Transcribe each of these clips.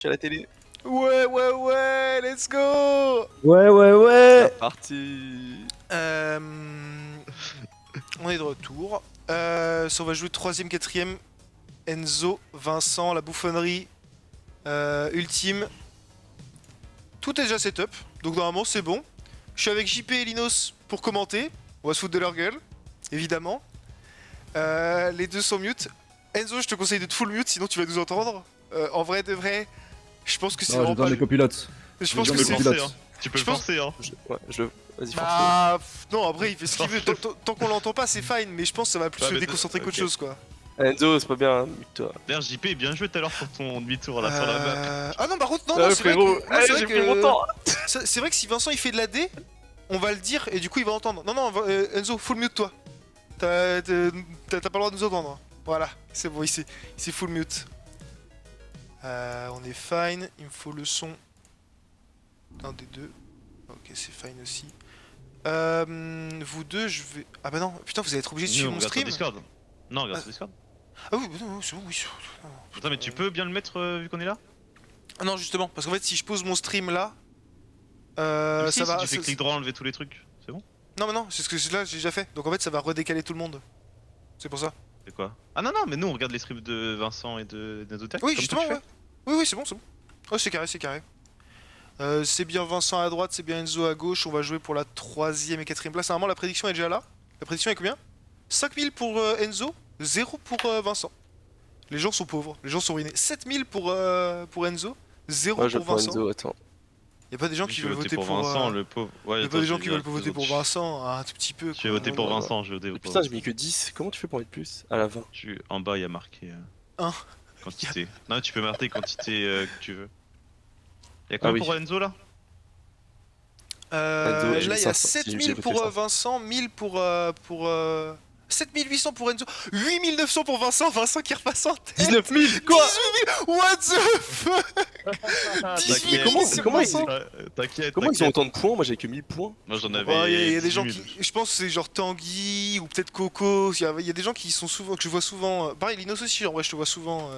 à la télé. Ouais, let's go. C'est parti. On est de retour. On va jouer 3ème, 4ème. Enzo, Vincent, la bouffonnerie ultime. Tout est déjà setup, donc normalement c'est bon. Je suis avec JP et Linos pour commenter. On va se foutre de leur gueule, évidemment. Les deux sont mute. Enzo, je te conseille de te full mute, sinon tu vas nous entendre. En vrai de vrai, je pense que c'est Non, je vraiment donne pas... les copilotes. Je pense je que donne c'est... les copilotes. Tu peux Je pense- forcer, hein. Vas-y, force. Bah... Non, après il fait ce qu'il veut. Tant qu'on l'entend pas, c'est fine, mais je pense que ça va plus Ouais, se mais déconcentrer qu'autre ok. chose, quoi. Enzo, c'est pas bien, hein, mute-toi. D'ailleurs, JP, bien joué tout à l'heure pour ton demi-tour là sur la map. Ah non, par contre, non, Ah, c'est vrai frérot, que... non, c'est vrai j'ai que- pris mon temps. C'est vrai que si Vincent il fait de la D, on va le dire et du coup il va entendre. Non, Enzo, full mute toi. T'as pas le droit de nous entendre. Voilà, c'est bon, il s'est full mute. On est fine, il me faut le son d'un des deux. Ok, c'est fine aussi. Vous deux, je vais... Ah bah non, putain, vous allez être obligé de Nous, suivre on mon regarde sur stream. Discord. Non, on regarde sur Discord. Ah oui, bah non, c'est bon, oui. Attends, mais tu peux bien le mettre vu qu'on est là? Ah non, justement, parce qu'en fait, si je pose mon stream là, Mais si, ça va... Si tu fais ça- clic droit, enlever tous les trucs, c'est bon? Non, mais non, c'est ce que là j'ai déjà fait. Donc en fait, ça va redécaler tout le monde. C'est pour ça. C'est quoi? Ah non, non, mais nous on regarde les streams de Vincent et de Nazotek. Oui, comme justement, toi, tu ouais. Oui, c'est bon, c'est bon. Oh, c'est carré, c'est carré. C'est bien Vincent à droite, c'est bien Enzo à gauche. On va jouer pour la 3ème et 4ème place. Normalement, la prédiction est déjà là. La prédiction est combien? 5000 pour Enzo, 0 pour Vincent. Les gens sont pauvres, les gens sont ruinés. 7000 pour Enzo, 0 Moi, je pour prends Vincent. Enzo, attends. Y'a pas des gens fais. qui Je vais veulent voter voter pour Vincent, pour. le pauvre. Ouais, Y'a pas attends, des gens je qui vais veulent dire voter les pour autres. Vincent, un tout petit peu. Je vais quoi. voter pour non, non. Vincent, je vais voter pour Putain, j'ai Vincent. mis que 10. Comment tu fais pour être plus à la 20? En bas, il y a marqué. Un. Quantité. Non, tu peux marquer quantité que tu veux. Y'a Ah quoi oui. pour Enzo là? Là, j'ai il y a 500, j'ai 7000 voté pour 500. Vincent, 1000 pour. 7800 pour Enzo, 8900 pour Vincent, Vincent qui repasse en tête. 19 000. Quoi? 18 000. What the fuck. 18 000 comment- sur comment Vincent. T'inquiète, Comment ils ont t'inquiète. autant de points? Moi, j'avais que 1000 points. Moi j'en avais. Ouais, il y a des 10 gens 000. qui. Je pense que c'est genre Tanguy ou peut-être Coco. Il y a des gens qui sont souvent. Que je vois souvent. Pareil, Linos aussi, en vrai, je te vois souvent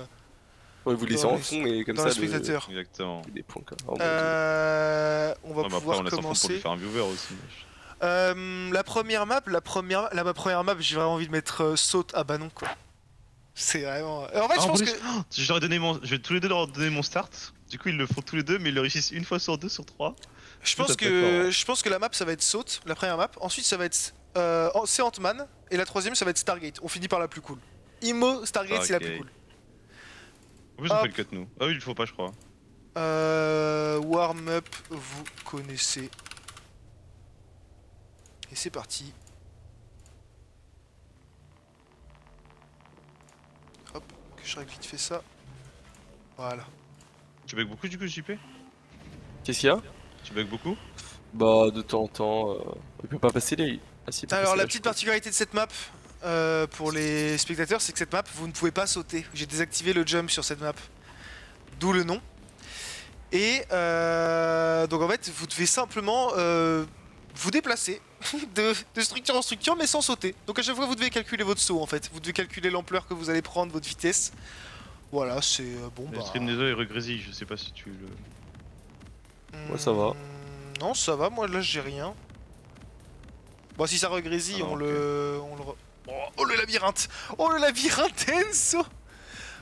Ouais, vous laissez dans en les- fond et comme dans ça. les spectateurs. Exactement. Des points quoi. Oh, On va Ouais, mais après, pouvoir on laisse en fond pour lui commencer. faire un viewer aussi. La première map, ma première map, j'ai vraiment envie de mettre saute. Ah bah non quoi. C'est vraiment. En fait, je Ah, en pense plus, que. je vais tous les deux leur donner mon start. Du coup, ils le font tous les deux, mais ils le réussissent une fois sur deux sur trois. Je Tout à pense fait fort. je pense que la map ça va être saute, la première map. Ensuite ça va être c'est Ant-Man et la troisième ça va être Stargate. On finit par la plus cool. Imo Stargate c'est la plus Ok. cool. En plus, on Hop. fait le cut nous. Ah oui, il faut pas, je crois. Warm up, vous connaissez. Et c'est parti. Hop, que je règle vite fait ça. Voilà. Tu bugs beaucoup du coup, JP? Qu'est-ce qu'il y a? Tu bugs beaucoup? Bah, de temps en temps. Il peut pas passer les. Ah, si, il peut Alors passer la là, petite je crois. particularité de cette map pour les spectateurs, c'est que cette map, vous ne pouvez pas sauter. J'ai désactivé le jump sur cette map, d'où le nom. Et donc en fait, vous devez simplement vous déplacer de structure en structure, mais sans sauter. Donc à chaque fois, vous devez calculer votre saut en fait. Vous devez calculer l'ampleur que vous allez prendre, votre vitesse. Voilà, c'est bon. Le Bah, stream des il regrésille, je sais pas si tu le. Ouais, ça va. Non, ça va. Moi là, j'ai rien. Bon, si ça regrésille, Ah, on ok. Oh le labyrinthe! Oh le labyrinthe Enzo!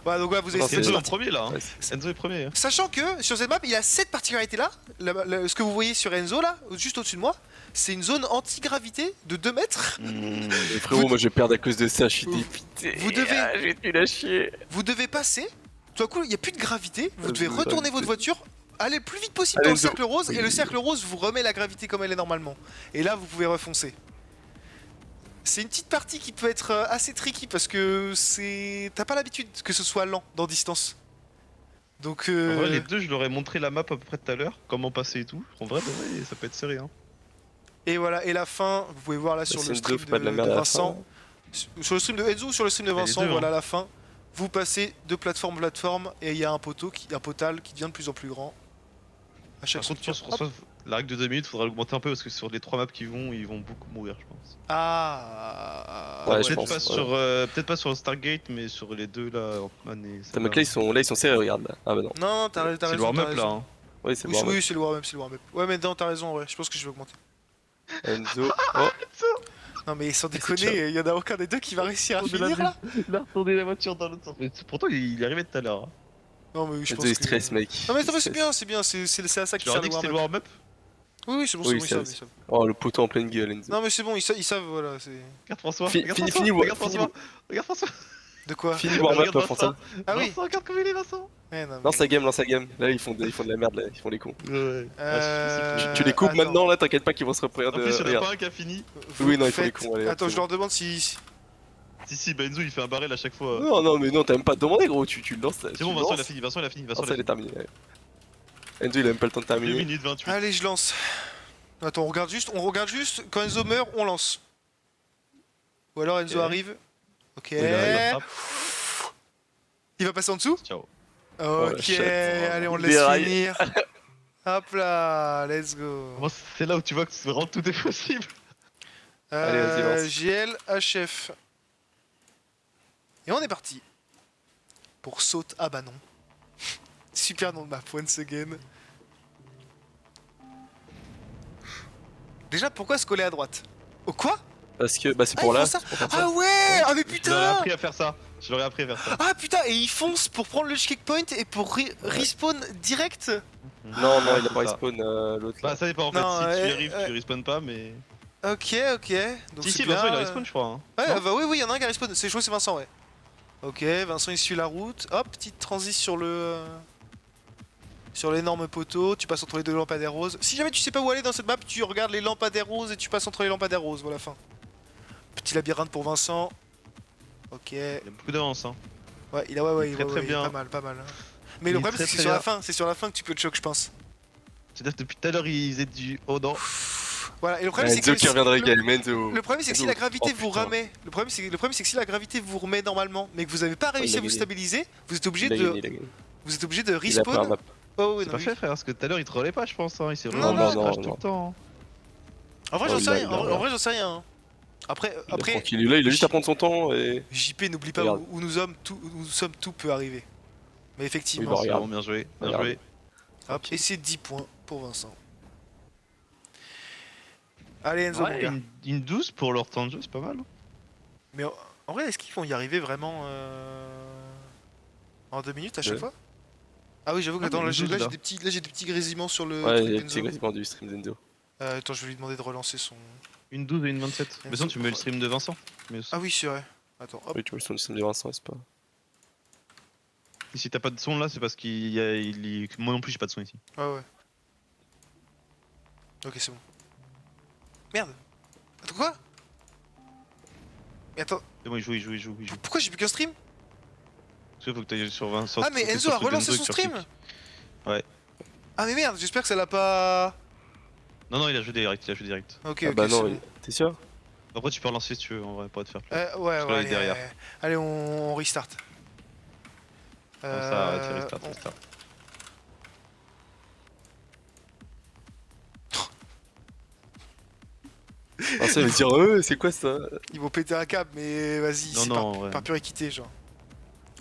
Voilà, donc voilà, vous avez Non, cette Enzo est en partie. premier là, hein. Ouais, Enzo est premier. Hein. Sachant que sur cette map, il a cette particularité là. Ce que vous voyez sur Enzo là, juste au-dessus de moi, c'est une zone anti-gravité de 2 mètres. Et frérot, moi je vais perdre à cause de ça, je suis Vous- dépité. vous devez- Ah, j'ai nul à chier. Vous devez passer. Tout à coup, il n'y a plus de gravité. Vous devez Vas-y, retourner vas-y. votre voiture, aller le plus vite possible Allez, dans le Enzo. cercle rose, et le Oui. cercle rose vous remet la gravité comme elle est normalement. Et là, vous pouvez refoncer. C'est une petite partie qui peut être assez tricky parce que c'est. T'as pas l'habitude que ce soit lent dans distance. Donc. En vrai, les deux, je leur ai montré la map à peu près tout à l'heure, comment passer et tout. En vrai, de vrai, ça peut être serré. Hein. Et voilà, et la fin, vous pouvez voir là sur C'est le une stream deux, faut pas de la merde de à la Vincent. fin. Sur le stream de Enzo ou sur le stream de les Vincent, deux, voilà hein. la fin. Vous passez de plateforme en plateforme et il y a un poteau, un potal qui devient de plus en plus grand. À chaque Par contre, structure. François, La règle de 2 minutes, faudra l'augmenter un peu parce que sur les 3 maps qui vont, ils vont beaucoup mourir, je pense. Ah. Ouais, je peut-être pense, pas ouais. sur, peut-être pas sur Stargate, mais sur les deux là, Ant-Man et. Putain, mec, là ils sont serrés, regarde là. Ah bah non. Non, t'as C'est le raison. warm-up t'as là. raison. Hein. Oui, c'est Oui, bon. oui, c'est le warm-up, c'est le warm-up. Ouais, mais non, t'as raison, ouais. Je pense que je vais augmenter. Enzo. Oh, Non, mais sans c'est déconner, il y en a aucun des deux qui va réussir à finir là. Il a retourné la voiture dans l'autre sens. Mais pourtant, il est arrivé tout à l'heure. Hein. Non, mais oui, je Enzo pense il que. stress, mec. Non, mais attends, Il c'est stresse. bien, c'est bien, c'est à ça Tu qu'il leur sert as dit le que c'était le warm-up. warm-up. Oui, oui, c'est bon, Oui, ils savent, ils savent. Oh, le poteau en pleine gueule, Enzo. Non, mais c'est bon, ils savent, voilà. c'est... Regarde François. Fi- Regarde fini- François. fini- Regarde fini- François. Regarde François. De quoi? Fini le warm-up, Regarde François. Ah oui. Vincent, regarde comme il est, Vincent. Ouais, non, mais- Lance la game, lance la game. Là, ils font de la merde, là. Ils font les cons. Ouais. Tu les coupes attends. maintenant, là, t'inquiète pas qu'ils vont se reprendre. En plus, il y en a Regarde. pas un qui a fini. Oui, non, il faut les Faites- cons, allez, Attends, c'est je bon. leur demande si. Si, Benzo, il fait un barrel à chaque fois. Non, non, mais non, t'as même pas demandé, gros. Tu le lances. C'est bon, Vincent, il a fini. Vincent, il a fini. Vincent, Vincent, il est terminé. Ouais. Enzo, il a même pas le temps de 2 terminer. minutes 28. Allez, je lance. Attends, on regarde juste. Quand Enzo meurt, on lance. Ou alors Enzo Ok. arrive. Ok. Il attrape. Il va passer en dessous. Ciao. Ok, shit. allez, on le Il laisse déraille. finir. Hop là, let's go. Moi, c'est là où tu vois que vraiment tout est possible. Allez, vas-y, lance. GL, HF. Et on est parti. Pour saute. Ah bah non. Super nom de map, once again. Déjà, pourquoi se coller à droite? Oh quoi? Parce que, bah, c'est Ah, pour ils là. font ça. c'est pour faire Ah ça. ouais. Ah mais Je leur ai putain. appris à faire ça. Je leur ai appris à faire ça. Ah putain, et ils foncent pour prendre le checkpoint et pour respawn direct. Non, non, il a pas C'est ça. respawn l'autre là. Bah, ça dépend en fait. Non, Si tu y ouais, arrives, ouais. tu respawn pas, mais. Ok, ok. Donc Si, c'est si, bien, Vincent, il a respawn, je crois. Hein. Ouais, Non bah oui, oui, il y en a un qui a respawn. Je crois que c'est Vincent, ouais. Ok, Vincent il suit la route. Hop, petite transi sur le. Sur l'énorme poteau. Tu passes entre les deux lampadaires roses. Si jamais tu sais pas où aller dans cette map, tu regardes les lampadaires roses et tu passes entre les lampadaires roses. Voilà, fin. Petit labyrinthe pour Vincent. Ok. Il y a beaucoup d'avance. Hein. Ouais, il a ouais, Il est très, très bien. pas mal, pas mal. Mais Il le est problème c'est très, que c'est très sur la bien. fin, c'est sur la fin que tu peux te choc, je pense. C'est-à-dire que depuis tout à l'heure, ils faisaient du. Oh non. Voilà, et le problème c'est Enzo que qui reviendrait le- game, Enzo. Le problème c'est que si Enzo. la gravité Oh, vous putain. remet, le problème c'est que si la gravité vous remet normalement, mais que vous avez pas réussi il a à vous gagné. stabiliser, vous êtes obligé Il a de, gagné, il a gagné. vous êtes obligé de Il a pris un respawn. map. Oh oui, C'est non, pas oui. fait, frère, parce que tout à l'heure, il trollait pas, je pense. Hein. Il s'est Non, vraiment non, crash non. tout le temps. En vrai Oh, j'en il sais a- rien. il a- En vrai j'en sais rien. hein. Après, Il est après, tranquille, là, il a juste à prendre son temps et. JP n'oublie pas Regarde. où nous sommes, tout peut arriver. Mais Oui, effectivement, bah, C'est regarde. vraiment bien joué. Bien Regarde. joué. hop, et c'est 10 points pour Vincent. Allez Enzo, mon Ouais, gars. une 12 pour leur temps de jeu, c'est pas mal. Hein. Mais en vrai, est-ce qu'ils vont y arriver vraiment en 2 minutes à chaque Ouais. fois? Ah oui, j'avoue que Ah, attends, mais là j'ai 12, là. des petits grésillements sur le Ouais, truc il y a d'Enzo. quasiment du stream d'Enzo. Attends, je vais lui demander de relancer son. Une 12 et une 27. Mais sinon, tu mets le stream de Vincent. Mais aussi. Ah oui, c'est vrai. Attends, hop. Oui, tu vois, son stream de Vincent, c'est pas. Et si t'as pas de son là, c'est parce qu'il y a. Moi non plus, j'ai pas de son ici. Ah ouais. Ok, c'est bon. Merde. Attends, quoi? Mais attends, C'est bon, il joue. pourquoi j'ai plus qu'un stream? Parce qu'il faut que t'ailles sur Vincent. Ah, mais faut que Enzo sur a le truc relancé d'Enzo son et que tu stream? Ouais. Ah, mais merde, j'espère que ça l'a pas. Non, il a joué direct, Ok, Ah ok, bah c'est non, bon. t'es sûr? Après, tu peux relancer si tu veux, en vrai, pour te faire. Ouais, Parce que ouais, là, il est derrière. allez, on restart. Comme ça, tu Euh, restart. Vincent, il va dire, c'est quoi ça? Ils vont péter un câble, mais vas-y, Non, c'est non, par, ouais. par pure équité, genre.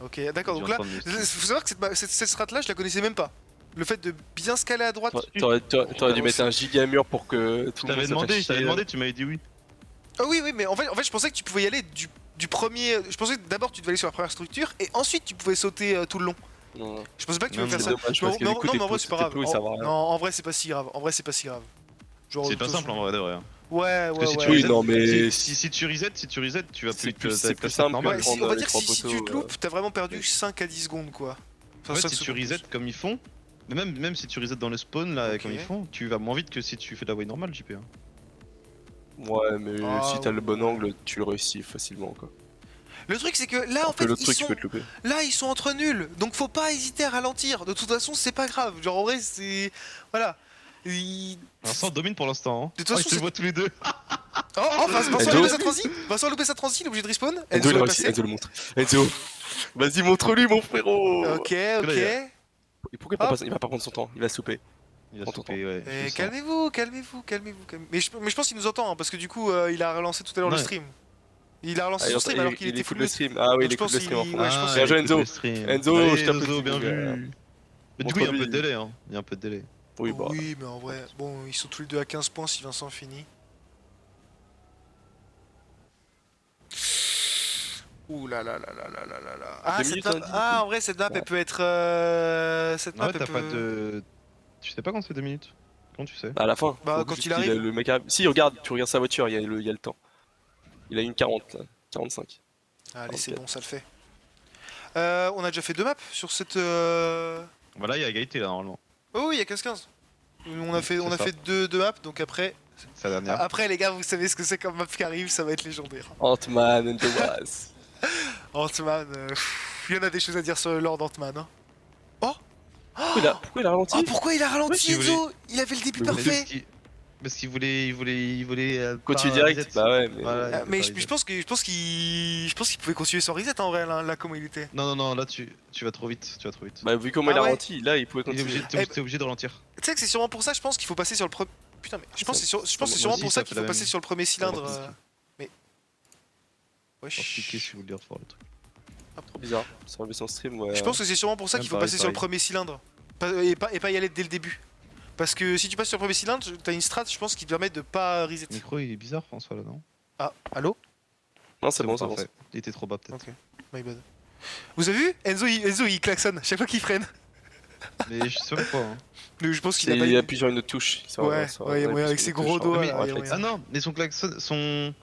Ok, d'accord, Il est donc en là, train de me stream. faut savoir que cette strat là, je la connaissais même pas. Le fait de bien se caler à droite. T'aurais dû mettre un giga mur pour que tout Je le monde t'avais se demandé, fasse chier. tu m'avais dit oui. Ah oui, oui, mais en fait, je pensais que tu pouvais y aller du premier. Je pensais que d'abord tu devais aller sur la première structure et ensuite tu pouvais sauter tout le long. Non, non. Je pensais pas que tu Non, pouvais faire C'est ça. dommage parce que Non, du coup, non, t'es mais en vrai, plou- c'est pas t'es grave. plou, ça va rien. Non, en vrai, c'est pas si grave. En vrai, c'est pas si grave. Genre, C'est de pas toute simple façon- en vrai de vrai. Hein. Ouais, Parce que si ouais, tu ouais. Oui, reset- non, mais- si tu reset, tu vas C'est plus plus- que c'est t'as plus ça simple normal. que Ouais, prendre on va les dire trois si tu poteaux, te loupes, t'as vraiment perdu 5 à 10 secondes quoi. Enfin, En fait, 5 si tu secondes reset plus. comme ils font, mais même si tu reset dans le spawn là Ok. comme ils font, tu vas moins vite que si tu fais de la way normale, JP. Hein. Ouais, mais Ah, si t'as le bon ouais. angle, tu le réussis facilement quoi. Le truc c'est que là en Alors que fait l'autre ils truc, tu sont... peux te louper. là ils sont entre nuls, donc faut pas hésiter à ralentir. De toute façon c'est pas grave, genre en vrai c'est... Voilà. Vincent domine pour l'instant. Hein. De toute façon, je te c'est- vois tous les deux. Oh, Vincent a Enzo. loupé sa transi. Vincent a loupé sa transi, il est obligé de respawn. Enzo, Enzo il a est réussi, passé. Enzo le montre. Enzo, vas-y, montre-lui, mon frérot. Ok, Là, il y ok. Et pourquoi il, prend pas- il va pas prendre son temps? Il va souper. Il a On soupé, ouais. je Eh, le sens. calmez-vous. Mais je pense qu'il nous entend, hein, parce que du coup, il a relancé tout à l'heure le Ouais. stream. Il a relancé Ah, son stream alors qu'il il était écoute full le mute. stream. Ah oui, Donc il je pense écoute le stream en qu'il- fond. ouais, je pense Ah, Bien il joué, écoute Enzo. le stream. Enzo, Allez, je t'applaudis, Enzo, bien mon gars. vu. Mais du coup, il y a un peu de Montre-lui. délai, hein. Il y a un peu de délai. Oui, bah. Oui, mais en vrai, bon, ils sont tous les deux à 15 points si Vincent finit. Ouh là là là là là là là là. Ah, Deux cette minutes, map, on a dit, ah du en vrai, cette map, Ouais. elle peut être. Cette Non, map, ouais, elle t'as pas peut. de. Tu sais pas quand c'est 2 minutes? Comment tu sais? Bah, à la fin. Bah, Faut quand juste il qu'il arrive. le mec arrive. Si, regarde, tu regardes sa voiture, il y a le temps. Il a une 40 là. 45. Allez, c'est 44. bon, ça le fait. On a déjà fait 2 maps sur cette. Voilà, il y a égalité là normalement. Oh oui, il y a 15-15. On a C'est ça. fait deux maps, donc après. C'est la dernière. Après, les gars, vous savez ce que c'est comme map qui arrive, ça va être légendaire. Ant-Man and the Wasp. Ant-Man, il y en a des choses à dire sur le Lord Ant-Man. Hein. Pourquoi il a ralenti? Ah, pourquoi il a ralenti, si vous Enzo? Il avait le début Mais parfait. Parce qu'il voulait. Continue pas direct. reset. Bah ouais, mais. Voilà, il Ah, voulait mais pas je reset. pense qu'il pouvait continuer sans reset en vrai, là comment il était. Non, là tu vas trop vite. Tu vas trop vite. Bah, vu comment il Ah a ouais. ralenti, là, il pouvait Il est continuer. obligé, Eh t'es obligé de ralentir. Tu sais que c'est sûrement pour ça, je pense qu'il faut passer sur le premier. Putain, mais je pense que c'est moi sûrement aussi, pour ça ça qu'il fait faut la passer même. sur le premier cylindre. Ouais, Mais. Pour cliquer Wesh. si vous voulez refaire le truc. Trop bizarre. Sur la son stream, ouais. Je pense que c'est sûrement pour ça Ouais, qu'il faut pareil, passer sur le pareil. premier cylindre. Et pas y aller dès le début. Parce que si tu passes sur le premier cylindre, t'as une strat, je pense, qui te permet de pas reset. Le micro il est bizarre François là non? Ah, allô? Non, c'est bon, c'est bon. parfait. Il était trop bas peut-être. Ok, my bad. Vous avez vu? Enzo il klaxonne chaque fois qu'il freine. Mais je sais même pas. Hein. Mais je pense qu'il a Il pas. appuie sur une autre touche. Ouais, il y a moyen avec ses gros doigts. là, il y a moyen. Ah non, mais son klaxon, son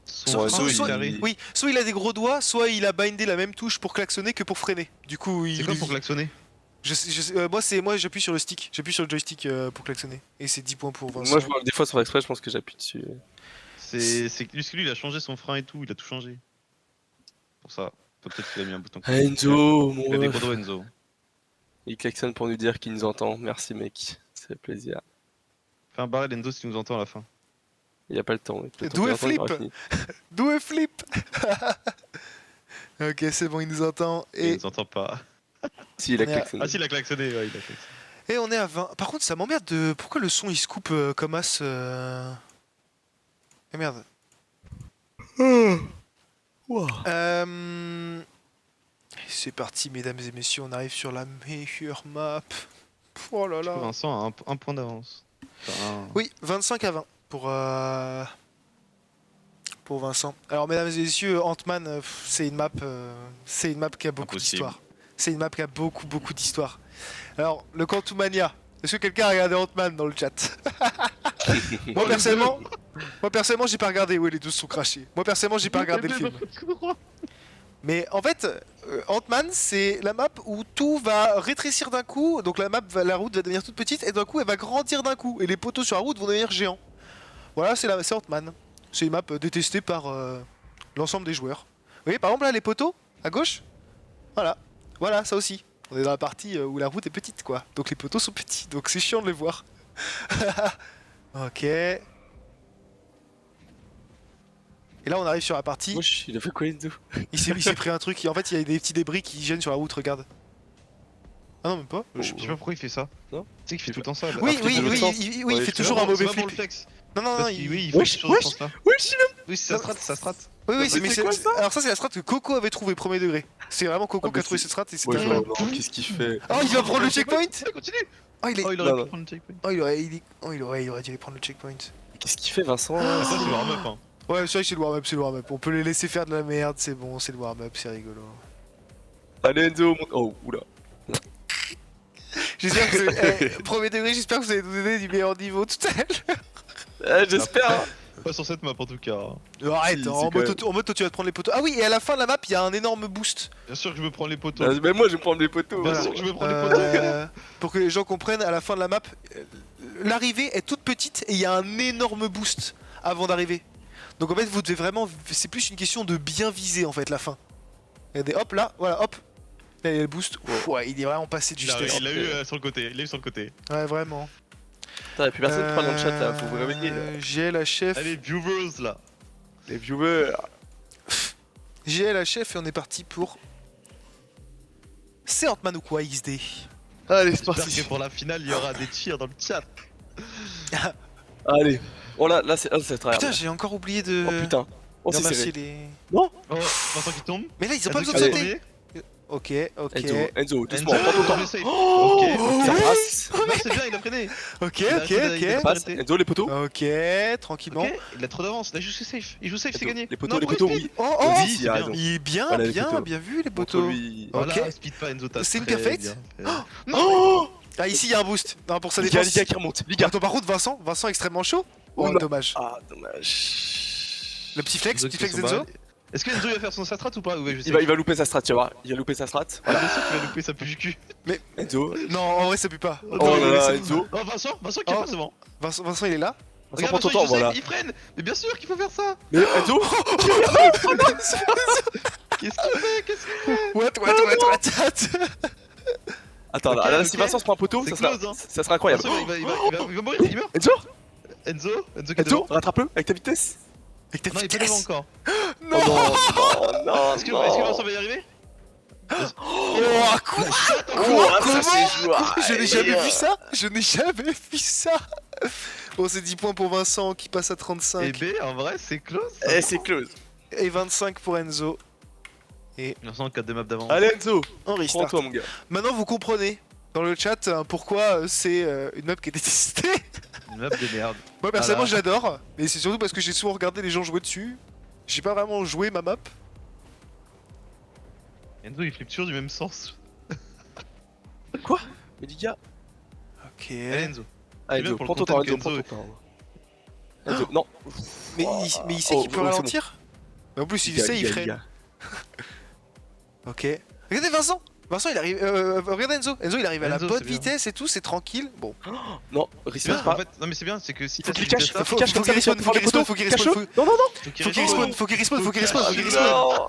Soit- Enzo, soit- il- carré. Oui, soit il a des gros doigts, soit il a bindé la même touche pour klaxonner que pour freiner. Du coup, C'est il. quoi pour klaxonner? Moi j'appuie sur le stick, j'appuie sur le joystick pour klaxonner. Et c'est 10 points pour Vincent. Moi, je vois des fois sur exprès, je pense que j'appuie dessus. C'est que lui il a changé son frein et tout, il a tout changé. Pour ça, peut-être qu'il a mis un bouton. Enzo, Il a des mon gros doigts Enzo. Il klaxonne pour nous dire qu'il nous entend. Merci, mec. Ça fait plaisir. Fais un barrel Enzo si tu nous entends à la fin. Il a pas le temps. D'où est Flip D'où est Flip? Ok, c'est bon, il nous entend. Il Et, nous entend pas. Si, il a On est à- klaxonné. Ah si il a klaxonné, ouais il a klaxonné. et on est à 20. Par contre, ça m'emmerde de. Pourquoi le son il se coupe comme as Eh merde. C'est parti, mesdames et messieurs, on arrive sur la meilleure map. Oh là Du coup, là. Vincent a un point d'avance. Enfin, Oui, 25 à 20 pour Vincent. Alors, mesdames et messieurs, Ant-Man, c'est une map qui a beaucoup Impossible. d'histoire. C'est une map qui a beaucoup d'histoire. Alors, le Quantumania. Est-ce que quelqu'un a regardé Ant-Man dans le chat? Moi personnellement, j'ai pas regardé. Oui, les deux sont crachés. Moi personnellement, j'ai pas regardé le film. Mais en fait, Ant-Man, c'est la map où tout va rétrécir d'un coup. Donc la route va devenir toute petite et d'un coup, elle va grandir d'un coup. Et les poteaux sur la route vont devenir géants. Voilà, c'est Ant-Man. C'est une map détestée par l'ensemble des joueurs. Vous voyez, par exemple, là, les poteaux, à gauche. Voilà, ça aussi. On est dans la partie où la route est petite, quoi. Donc les poteaux sont petits. Donc c'est chiant de les voir. Ok. Et là, on arrive sur la partie. Wesh, il a fait quoi, Enzo? Il s'est pris un truc. En fait, il y a des petits débris qui gênent sur la route, regarde. Ah non, même pas. Je sais pas pourquoi il fait ça. Non. Tu sais qu'il fait tout le temps ça. Oui, flip de l'autre sens. il Ouais, fait c'est toujours un mauvais flip. Flex. Non, non, non, Parce il... qu'il oui, il fait Wesh, toujours ce sens-là. Wesh, Oui, c'est sa strat. Oui, Mais mais c'est quoi, ça alors ça, c'est la strat que Coco avait trouvé premier degré. C'est vraiment Coco Ah, qui a mais trouvé c'est- cette strat et c'est Ouais, un non, joueur. non, qu'est-ce qu'il fait? Oh, il va prendre le checkpoint. Continue. Oh, il est... Oh, il Non, aurait non. pu prendre le checkpoint. Oh, il aurait dû aller prendre le checkpoint. Qu'est-ce qu'il fait, Vincent? Ah, ça, c'est le warm-up. Hein. Ouais, c'est vrai que c'est le warm-up, c'est le warm-up. On peut les laisser faire de la merde, c'est bon, c'est le warm-up, c'est rigolo. Allez, Enzo, monte. Oh, oula. J'espère que vous avez... premier degré, j'espère que vous allez nous donner du meilleur niveau tout à l'heure. J'espère. hein. Pas sur cette map en tout cas. Arrête, Si, en c'est mode, quand même- en mode toi tu vas te prendre les poteaux. Ah oui, et à la fin de la map, il y a un énorme boost. Bien sûr que je veux prendre les poteaux. Même moi, je vais prendre les poteaux. Bien voilà. sûr que je veux prendre les poteaux. Pour que les gens comprennent, à la fin de la map, l'arrivée est toute petite et il y a un énorme boost avant d'arriver. Donc en fait, vous devez vraiment. C'est plus une question de bien viser en fait la fin. Regardez, hop là, voilà, hop. Là, il y a le boost. Ouf, ouais, il est vraiment passé de Il l'a justesse. il l'a eu sur le côté. Il l'a eu sur le côté. Ouais, vraiment. Putain, y'a plus personne qui parle dans le chat là, faut vous réveiller là. J'ai la chef. Allez, viewers là. Les viewers. J'ai la chef et on est parti pour. C'est Ant-Man ou quoi XD? Allez, c'est J'espère parti. que pour la finale, il y aura des cheers dans le chat. Allez. Oh là, c'est très Putain, j'ai encore oublié de. Oh putain. Oh, de c'est remercier serré. les. Oh, Vincent qui tombe. Mais là, ils ont pas Enzo besoin de qui va sauter. tomber. Ok, ok. Enzo, doucement, Enzo, prends ton temps. je safe. Oh, Ok. ça passe. Non, c'est bien, il a freiné. Ok, Il a ok, arrêté, il a ok. Passe. arrêté. Enzo, les poteaux. Ok, tranquillement. Ok, il a trop d'avance, il a juste safe. Il joue safe, c'est Enzo, gagné. Les poteaux, Non, les pour poteaux, speed. oui. Oh, oh, Vas-y, c'est il a bien. raison. il est bien, Voilà, les bien, poteaux. bien vu les Contre poteaux. lui. Ok. Voilà, speed pas Enzo, t'as C'est une très perfect bien fait. Oh Ah, ici, il y a un boost. Non, pour sa Liga, défense. Liga qui remonte. Liga. Attends, par contre, Vincent extrêmement chaud. Oh, Oula. dommage. Ah, dommage. Le petit flex, Enzo petit qui fait flex son Enzo. bail. Est-ce que Enzo il va faire son strat ou pas? Ouais, je sais. Il va louper sa strat, tu vois. Il va louper sa strat. Voilà. Bien sûr qu'il va louper sa pue du cul. Enzo. Non, en vrai, ça pue pas. Oh Non, là mais là, c'est- Enzo. Oh, Vincent qui est Oh. pas devant. Vincent, il est là. Vincent, prends Regarde, ton Vincent, temps, il joue voilà. safe, il freine. Mais bien sûr qu'il faut faire ça. Mais Enzo. Qu'est-ce qu'il fait? Qu'est-ce qu'il fait? What. Attends, Ok, là, si ok. Vincent se prend un poteau, C'est ça sera, close, hein. ça sera incroyable. Vincent, il va mourir, il meurt. Enzo, Enzo qui est Enzo, devant. rattrape-le avec ta vitesse. Avec ta Non, il est pas devant vitesse. encore. Non. Oh non, non, Est-ce que non. Vincent va y arriver? Oh, quoi Quoi, Comment ça c'est jouable. Je n'ai jamais vu ça. Je n'ai jamais vu ça. Bon, c'est 10 points pour Vincent qui passe à Et 35. B, en vrai, c'est close. Eh, c'est close. Et 25 pour Enzo. Vincent, 4 de map d'avance. Allez, Enzo, En restart. prends-toi, mon gars. Maintenant, vous comprenez dans le chat pourquoi c'est une map qui est détestée. Une map de merde. Moi, personnellement, Voilà. j'adore. Mais c'est surtout parce que j'ai souvent regardé les gens jouer dessus. J'ai pas vraiment joué ma map. Enzo, il flippe toujours du même sens. Mais les gars. Ok. Allez, Enzo. Allez, bien Enzo, pour prends le ton temps, content Enzo, prends qu'Enzo- ton temps. Enzo, non. Mais il sait Oh, qu'il peut oh, c'est ralentir. Mais en plus, il Liga, sait, il Liga, freine. Liga. Ok. Regardez Vincent. Vincent, il arrive. Regardez Enzo. Enzo, il arrive à la Enzo, bonne c'est bien. vitesse et tout, c'est tranquille. Bon. Non, C'est bien, respect en pas. fait. Non, mais c'est bien, c'est que si Il faut t'as qu'il cette cache, vitesse-là, faut qu'il cache comme ça, qu'il il respawn, faut les poteaux. faut qu'il Cache-le. respawn. Non, non, non. faut Faut qu'il respawn, faut qu'il respawn, faut qu'il respawn, faut qu'il respawn. Non.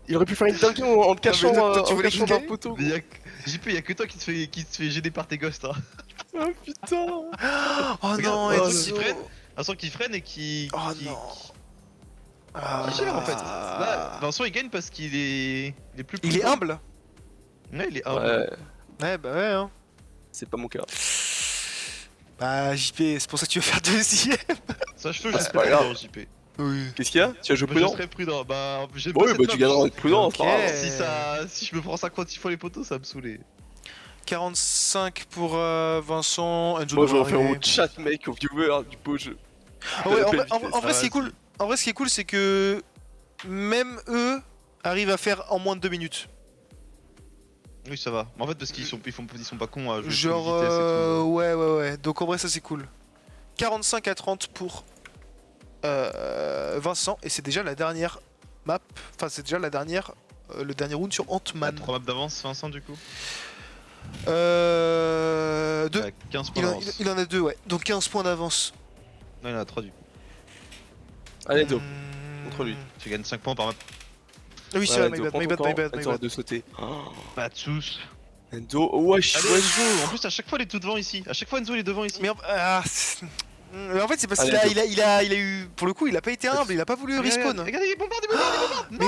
Il aurait pu faire une dinguerie en te cachant, mais toi, tu en voulais cachant qu'il d'un gagne poteau. Mais JP, y'a que toi qui te fait gêner par tes ghosts. Hein. Oh putain. Oh Regarde, non, Enzo Enzo. qui freine. Vincent qui freine et qui. Oh qui- non. Qui gère en fait. Là, Vincent il gagne parce qu'il est. Il est plus. Il est prudent. humble. Ouais, il est humble. Ouais, Ouais, bah ouais, hein. c'est pas mon cas. Bah, JP, c'est pour ça que tu veux faire deuxième. Sache que je c'est serai pas grave. prudent, JP. Oui. Qu'est-ce qu'il y a Tu as joué Je prudent serai prudent. Bah, j'aime Oui, pas cette bah map. tu gagneras avec prudence. Ok. c'est pas grave. Si je me prends 50 fois les poteaux, ça va me saouler. 45 pour Vincent. Enzo Moi je doit vais faire arriver. au chat, mec, aux viewers du beau jeu. Ah ouais, en Appelle vrai, en- vitesse. en vrai, ce qui est Ah, cool, en vrai, ce qui est cool, c'est que même eux arrivent à faire en moins de 2 minutes. Oui, ça va. Mais en fait, parce qu'ils sont pas cons à jouer Genre, full vitesse et tout. ouais. Donc en vrai, ça c'est cool. 45 à 30 pour Vincent, et c'est déjà la dernière map. Enfin, c'est déjà la dernière, le dernier round sur T'as Ant-Man. 3 maps d'avance, Vincent, du coup. 2. T'as 15 points d'avance. Il en a 2, ouais. Donc 15 points d'avance. Non, il en a 3 du coup. Allez, Enzo, Hmm. contre lui. Tu gagnes 5 points par map. Ah oui, c'est Ouais, vrai, Enzo, my prends bad, ton my temps. bad, my Enzo, bad. arrête de sauter. Pas de sous. Enzo, wesh, Allez, wesh. Enzo. En plus, à chaque fois, il est tout devant ici. À chaque fois, Enzo, il est devant ici. Mais en fait, c'est parce Allez, qu'il a eu. Pour le coup, il a pas été humble, il a pas voulu respawn. Regardez, il bombarde, il bombarde. Mais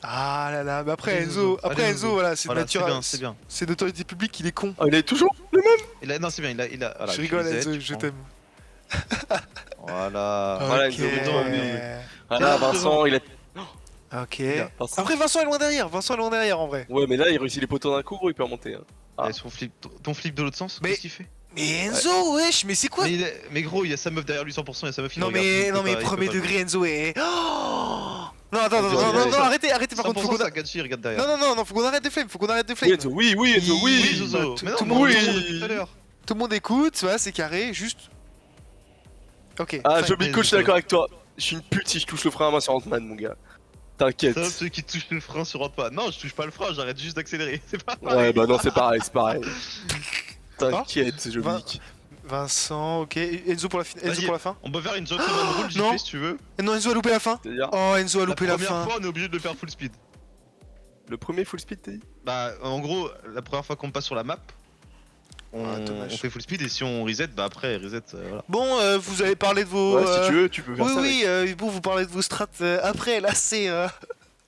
Ah là là, mais après Allez, Enzo, Enzo. Allez, Enzo. voilà, c'est de Voilà, nature, c'est bien, c'est bien. c'est notoriété publique, il est con. Ah, il est toujours Non, c'est bien, il a. Voilà, Je tu rigole, reset, Enzo, tu je prends. t'aime. Voilà. Voilà, Ok. Enzo, Voilà, Vincent, il a. Ok. Vincent. Après, Vincent est loin derrière, en vrai. Ouais, mais là, il réussit les poteaux d'un coup, gros, il peut remonter. Hein. Et ton flip de l'autre sens, Mais- qu'est-ce qu'il fait? Mais Enzo, wesh, mais c'est quoi mais gros, il y a sa meuf derrière lui 100%, il y a sa meuf qui Non le regarde, il mais, peut non mais pas- il peut premier pas- degré Enzo est... Oh non, attends, Enzo, non, il non, est- non, arrêtez, par contre, 100% ça Gachi, regarde derrière. Non, faut qu'on arrête de flame, Oui, Enzo, oui, Enzo, Oui, oui. Zozo. tout- Mais non, tout mais le on monde- l'entend depuis tout à l'heure. Tout le monde écoute, voilà, c'est carré, juste... Ok. Ah, fine. Joblico, je suis d'accord avec toi. Je suis une pute si je touche le frein à main sur Ant-Man, mon gars. T'inquiète. Sauf ceux qui touchent le frein se rendent pas. Non, je touche pas le frein, j'arrête juste d'accélérer. C'est pas Ouais, pareil. bah non, c'est pareil, c'est pareil. T'inquiète, c'est Joblic. Vincent, ok. Enzo pour la fin. Enzo Vas-y. pour la fin. On peut faire une gentleman rule, non. JP, si tu veux. Et non, Enzo a loupé la fin. C'est-à-dire, Oh, Enzo a loupé la première fin. fois, on est obligé de le faire full speed. le premier full speed, t'as dit Bah, en gros, la première fois qu'on passe sur la map, on, Ah, dommage. on fait full speed et si on reset, bah après, reset, voilà. Bon, vous avez parlé de vos... Ouais, si tu veux, tu peux faire Oui, ça. oui, bon, vous parlez de vos strats après, là, c'est...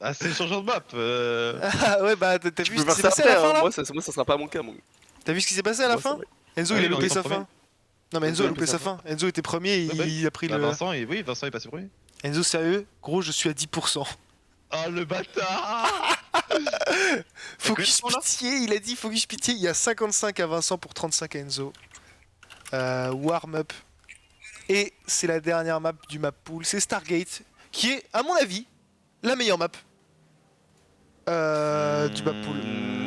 Ah, c'est le changement de map. Ah ouais, bah t'as Tu vu peux ce qui faire s'est ça passé après, à la fin hein. là? Moi, ça sera pas mon cas, mon gars. T'as vu ce qui s'est passé à la Moi, ça fin? va. Enzo Ah il oui, a loupé Vincent sa premier. fin. Non mais Enzo a loupé sa fin. Enzo était premier et Ouais, bah il a pris Bah, le... Vincent, oui, Vincent est passé premier. Enzo sérieux? Gros je suis à 10%. Ah, le bâtard. Focus combien de temps, là pitié, il a dit focus pitié. Il y a 55 à Vincent pour 35 à Enzo. Warm up. Et c'est la dernière map du map pool. C'est Stargate, qui est, à mon avis, la meilleure map du map pool.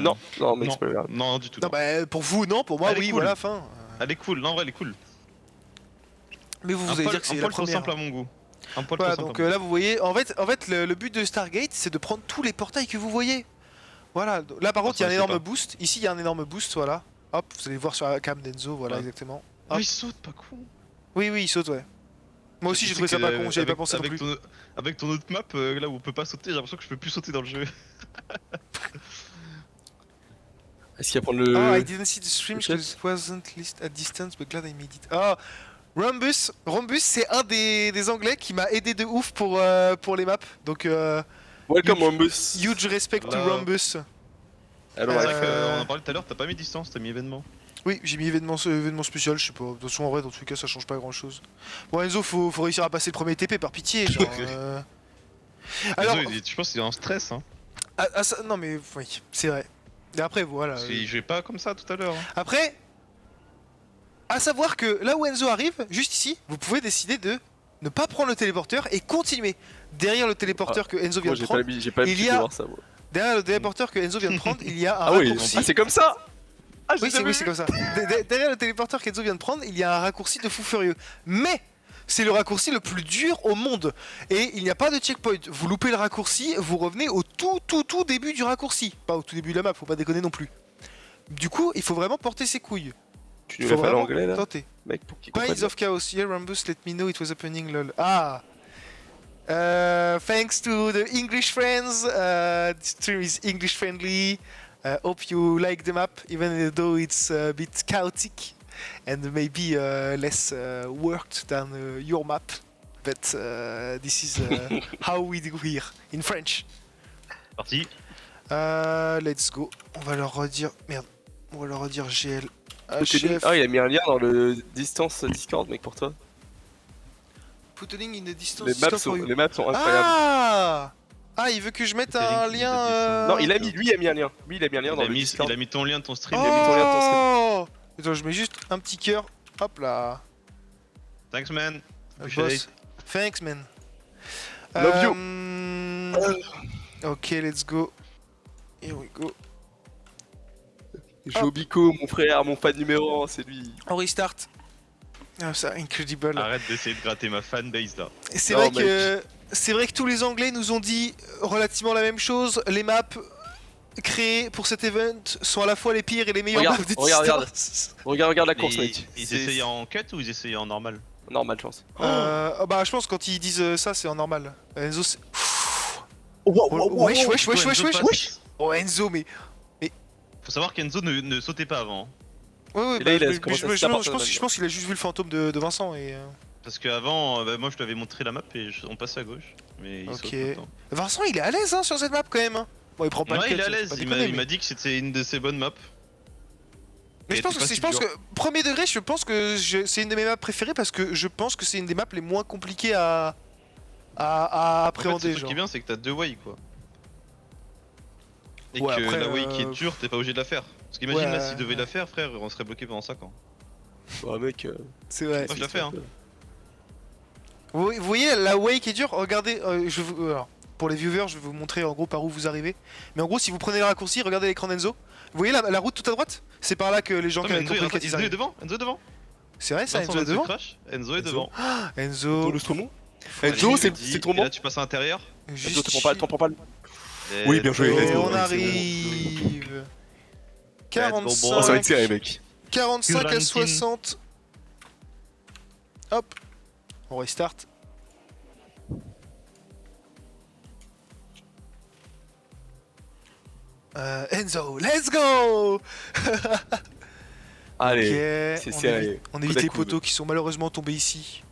Non, non, mec, Non, c'est pas grave. non, du tout. Non, Non. bah pour vous, non, pour moi, Elle est oui, cool. voilà, fin. Elle est cool, non, en vrai, elle est cool. Mais vous allez dire que c'est un la poil trop première. simple à mon goût. Un poil Voilà, trop simple. donc là vous voyez, en fait le but de Stargate c'est de prendre tous les portails que vous voyez. Voilà, là par contre il y a un ça, je sais énorme pas. boost. Ici il y a un énorme boost, voilà. Hop, vous allez voir sur la cam d'Enzo, voilà Ouais. exactement. Ah, Hop. il saute, pas con. Oui, oui, il saute, ouais. Moi aussi j'ai trouvé ça pas con, j'y avais pas pensé non plus. Avec ton autre map, là où on peut pas sauter, j'ai l'impression que je peux plus sauter dans le jeu. Est-ce qu'il va prendre le. Oh, I didn't see the stream le chat. because it wasn't list at distance, but glad I made it. Oh, Rhombus, c'est un des anglais qui m'a aidé de ouf pour les maps. Donc Welcome, huge- Rhombus. huge respect to Là. Rhombus. Alors, C'est ouais. vrai qu'on en parlait tout à l'heure, t'as pas mis distance, t'as mis événement. Oui, j'ai mis événement spécial, je sais pas. De toute façon, en vrai, dans tous les cas, ça change pas grand chose. Bon, Enzo, faut réussir à passer le premier TP par pitié. Genre, Alors, Alors, je pense qu'il est en stress, hein. non, mais oui, c'est vrai. Et après, voilà. Parce qu'il jouait pas comme ça tout à l'heure. Hein. Après, à savoir que là où Enzo arrive, juste ici, vous pouvez décider de ne pas prendre le téléporteur et continuer. Derrière le téléporteur que Enzo vient Moi, de j'ai pas prendre, l'habitude j'ai pas il l'habitude y a- de voir ça, moi. derrière le téléporteur que Enzo vient de prendre, il y a un Ah oui, raccourci. ah, c'est comme ça. Ah, Oui, c'est comme ça. Derrière le téléporteur qu'Enzo vient de prendre, il y a un raccourci de fou furieux. Mais c'est le raccourci le plus dur au monde. Et il n'y a pas de checkpoint. Vous loupez le raccourci, vous revenez au tout début du raccourci. Pas au tout début de la map, faut pas déconner non plus. Du coup, il faut vraiment porter ses couilles. Tu Il nous faut l'as fait à vraiment l'anglais, là, tenter. mec, pour qu'il Binds comprenne. of Chaos. Yeah, Rambus, let me know it was happening, lol. Ah! Thanks to the English friends. This stream is English friendly. Hope you like the map, even though it's a bit chaotic and maybe less worked than your map. But this is how we do here in French. Parti. Let's go. On va leur redire. Merde. On va leur redire GL. Putain, ah, il a mis un lien dans le distance Discord, mec, pour toi. Put a link in the distance. Les maps Discord sont, for you. les maps sont incroyables. Ah, il veut que je mette Put a un link in the lien. distance. Non, il a mis, lui, il a mis un lien. Lui, il a mis un lien dans le Discord. Il a mis ton lien de ton stream. il a mis ton lien dans Oh Attends, je mets juste un petit cœur. Hop là. Thanks, man. Boss. Appreciate. Thanks, man. Love you. Ok, let's go. Here we go. Jobico, mon frère, mon fan numéro 1, c'est lui. On restart. Ah, ça, incredible. Arrête d'essayer de gratter ma fanbase là. C'est Non, vrai mec. que c'est vrai que tous les Anglais nous ont dit relativement la même chose. Les maps créées pour cet event sont à la fois les pires et les meilleures Regarde, maps de regarde, distance. Regarde la Mais course, mec. Ils C'est- essayaient en cut ou ils essayaient en normal? Normal, je pense. Bah je pense que quand ils disent ça c'est en normal. Enzo c'est... Oh, Wesh. Wesh. Oh Enzo mais... Faut savoir qu'Enzo ne sautait pas avant. Ouais, Et là, il a je commencé à se taper sur la je pense qu'il a juste vu le fantôme de Vincent et... Parce qu'avant, moi je lui avais montré la map et on passait à gauche. Mais il Ok. saute maintenant. Vincent il est à l'aise hein, sur cette map quand même hein. Bon il prend pas Ouais, le il est à cut, l'aise. faut pas Il déconner, m'a dit que c'était une de ses bonnes maps. Mais je Et pense c'est que, pas si je pense dur. que premier degré, je pense que c'est une de mes maps préférées parce que je pense que c'est une des maps les moins compliquées à En fait, appréhender. ce qui genre. est bien, c'est que t'as deux way quoi. Et Ouais, que après, la way qui est dure, t'es pas obligé de la faire. Parce qu'imagine Ouais, là, s'il devait la faire, frère, on serait bloqué pendant 5 ans. Ouais, mec. C'est vrai. Moi je la fais, hein. Vous voyez la way qui est dure. Regardez, alors, pour les viewers, je vais vous montrer en gros par où vous arrivez. Mais en gros, si vous prenez le raccourci, regardez l'écran d'Enzo. Vous voyez la route tout à droite? C'est par là que les gens Non, qui mais avaient Enzo, compris le Enzo est arrivent. devant, Enzo est devant. C'est vrai ça, Vincent Enzo est vient de se devant. crash, Enzo est Enzo. devant. Enzo, le Stromon. Allez, Enzo, je le dis, c'est ton et nom. là tu passes à l'intérieur. juste Enzo, t'en prends pas le. Let's Oui, bien joué, go. Et Enzo, on ouais, arrive. Let's go, boy. Oh, ça va 45. être serré, mec. 45 à Quarantine. 60. Hop. On restart. Enzo, let's go. Allez, Ok, c'est on serré. évite, on Coude évite à les coude. poteaux qui sont malheureusement tombés ici.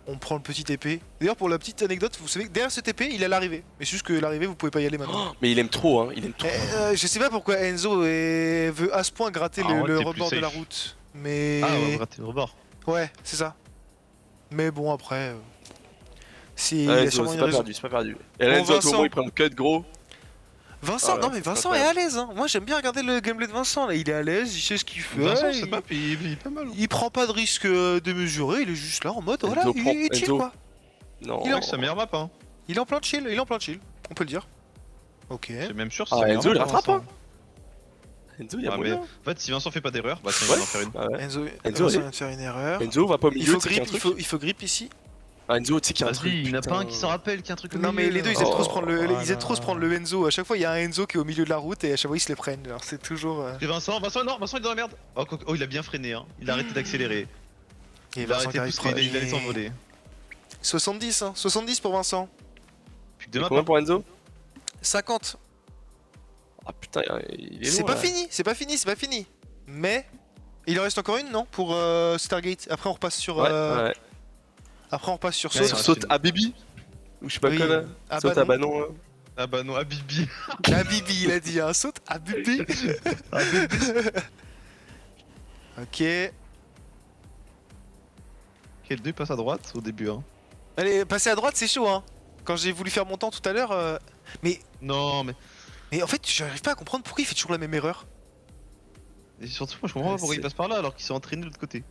On prend le petit TP. D'ailleurs, pour la petite anecdote, vous savez que derrière ce TP, il a l'arrivée. Mais c'est juste que l'arrivée, vous pouvez pas y aller maintenant. Oh, mais il aime trop, hein. Il aime trop. Je sais pas pourquoi Enzo veut à ce point gratter Ah, en vrai, le t'es plus rebord de la safe. route. Mais. Ah, on va rater le rebord. Ouais, c'est ça. Mais bon, après. Il y Ah, a Enzo, sûrement c'est une pas raison. perdu, c'est pas perdu. Et là, Enzo, à tout Vincent. moment, il prend le cut gros. Vincent, Ah, non ouais, mais c'est Vincent est incroyable. à l'aise. Hein. Moi, j'aime bien regarder le gameplay de Vincent. Là, il est à l'aise, il sait ce qu'il fait. Vincent, je sais il... pas, il est pas mal. il prend pas de risque démesuré. Il est juste là en mode, voilà, Enzo prend- il est chill Enzo. quoi. Non. Il est C'est sa meilleure map, hein. Il est en plein chill, il est en plein chill. On peut le dire. Ok. C'est même sûr, c'est Ah, sa meilleure Enzo, il map, rattrape, Vincent. Enzo, il y a Ah, mais moyen. en fait, si Vincent fait pas d'erreur, bah tiens, il Ouais. va en faire une. Ah ouais. Enzo, Enzo, Vincent allez. vient de faire une erreur. Enzo, va pas au Il milieu, faut tu sais qu'il y a grip, un truc. il faut grip ici. Ah, Enzo, tu sais qu'il y a un truc. Vas-y, il y en a pas un putain. qui s'en rappelle, qu'il y a un truc au Non mais milieu, les deux là. ils aiment Oh, trop se prendre le, voilà. ils aiment trop se prendre le Enzo. À chaque fois il y a un Enzo qui est au milieu de la route et à chaque fois ils se les prennent. Alors c'est toujours. Et Vincent, non, Vincent il est dans la merde. Oh, oh, il a bien freiné, hein. Il a arrêté d'accélérer. Et Il a Vincent arrêté qui de arrive pousser, il allait premier. s'envoler. 70 hein, 70 pour Vincent. Puis Et demain, combien pour Enzo? 50. Ah putain, il est C'est loin, pas là. fini, c'est pas fini, c'est pas fini. Mais il en reste encore une non pour Stargate. Après on repasse sur. Ouais, ouais. Après on repasse sur Ouais, Saut. Sur ouais. saute à Bibi. Ou je sais pas Oui. quoi là. Ah Saute bah à Banon. Hein. Ah bah non, Habibi. Ah Bibi il a dit un saut à Bibi. Ok. Quel 2 passe à droite au début, hein. Allez passer à droite c'est chaud hein. Quand j'ai voulu faire mon temps tout à l'heure. Non, mais. Mais en fait j'arrive pas à comprendre pourquoi il fait toujours la même erreur. Et surtout, moi je comprends pas pourquoi il passe par là alors qu'ils sont entraînés de l'autre côté.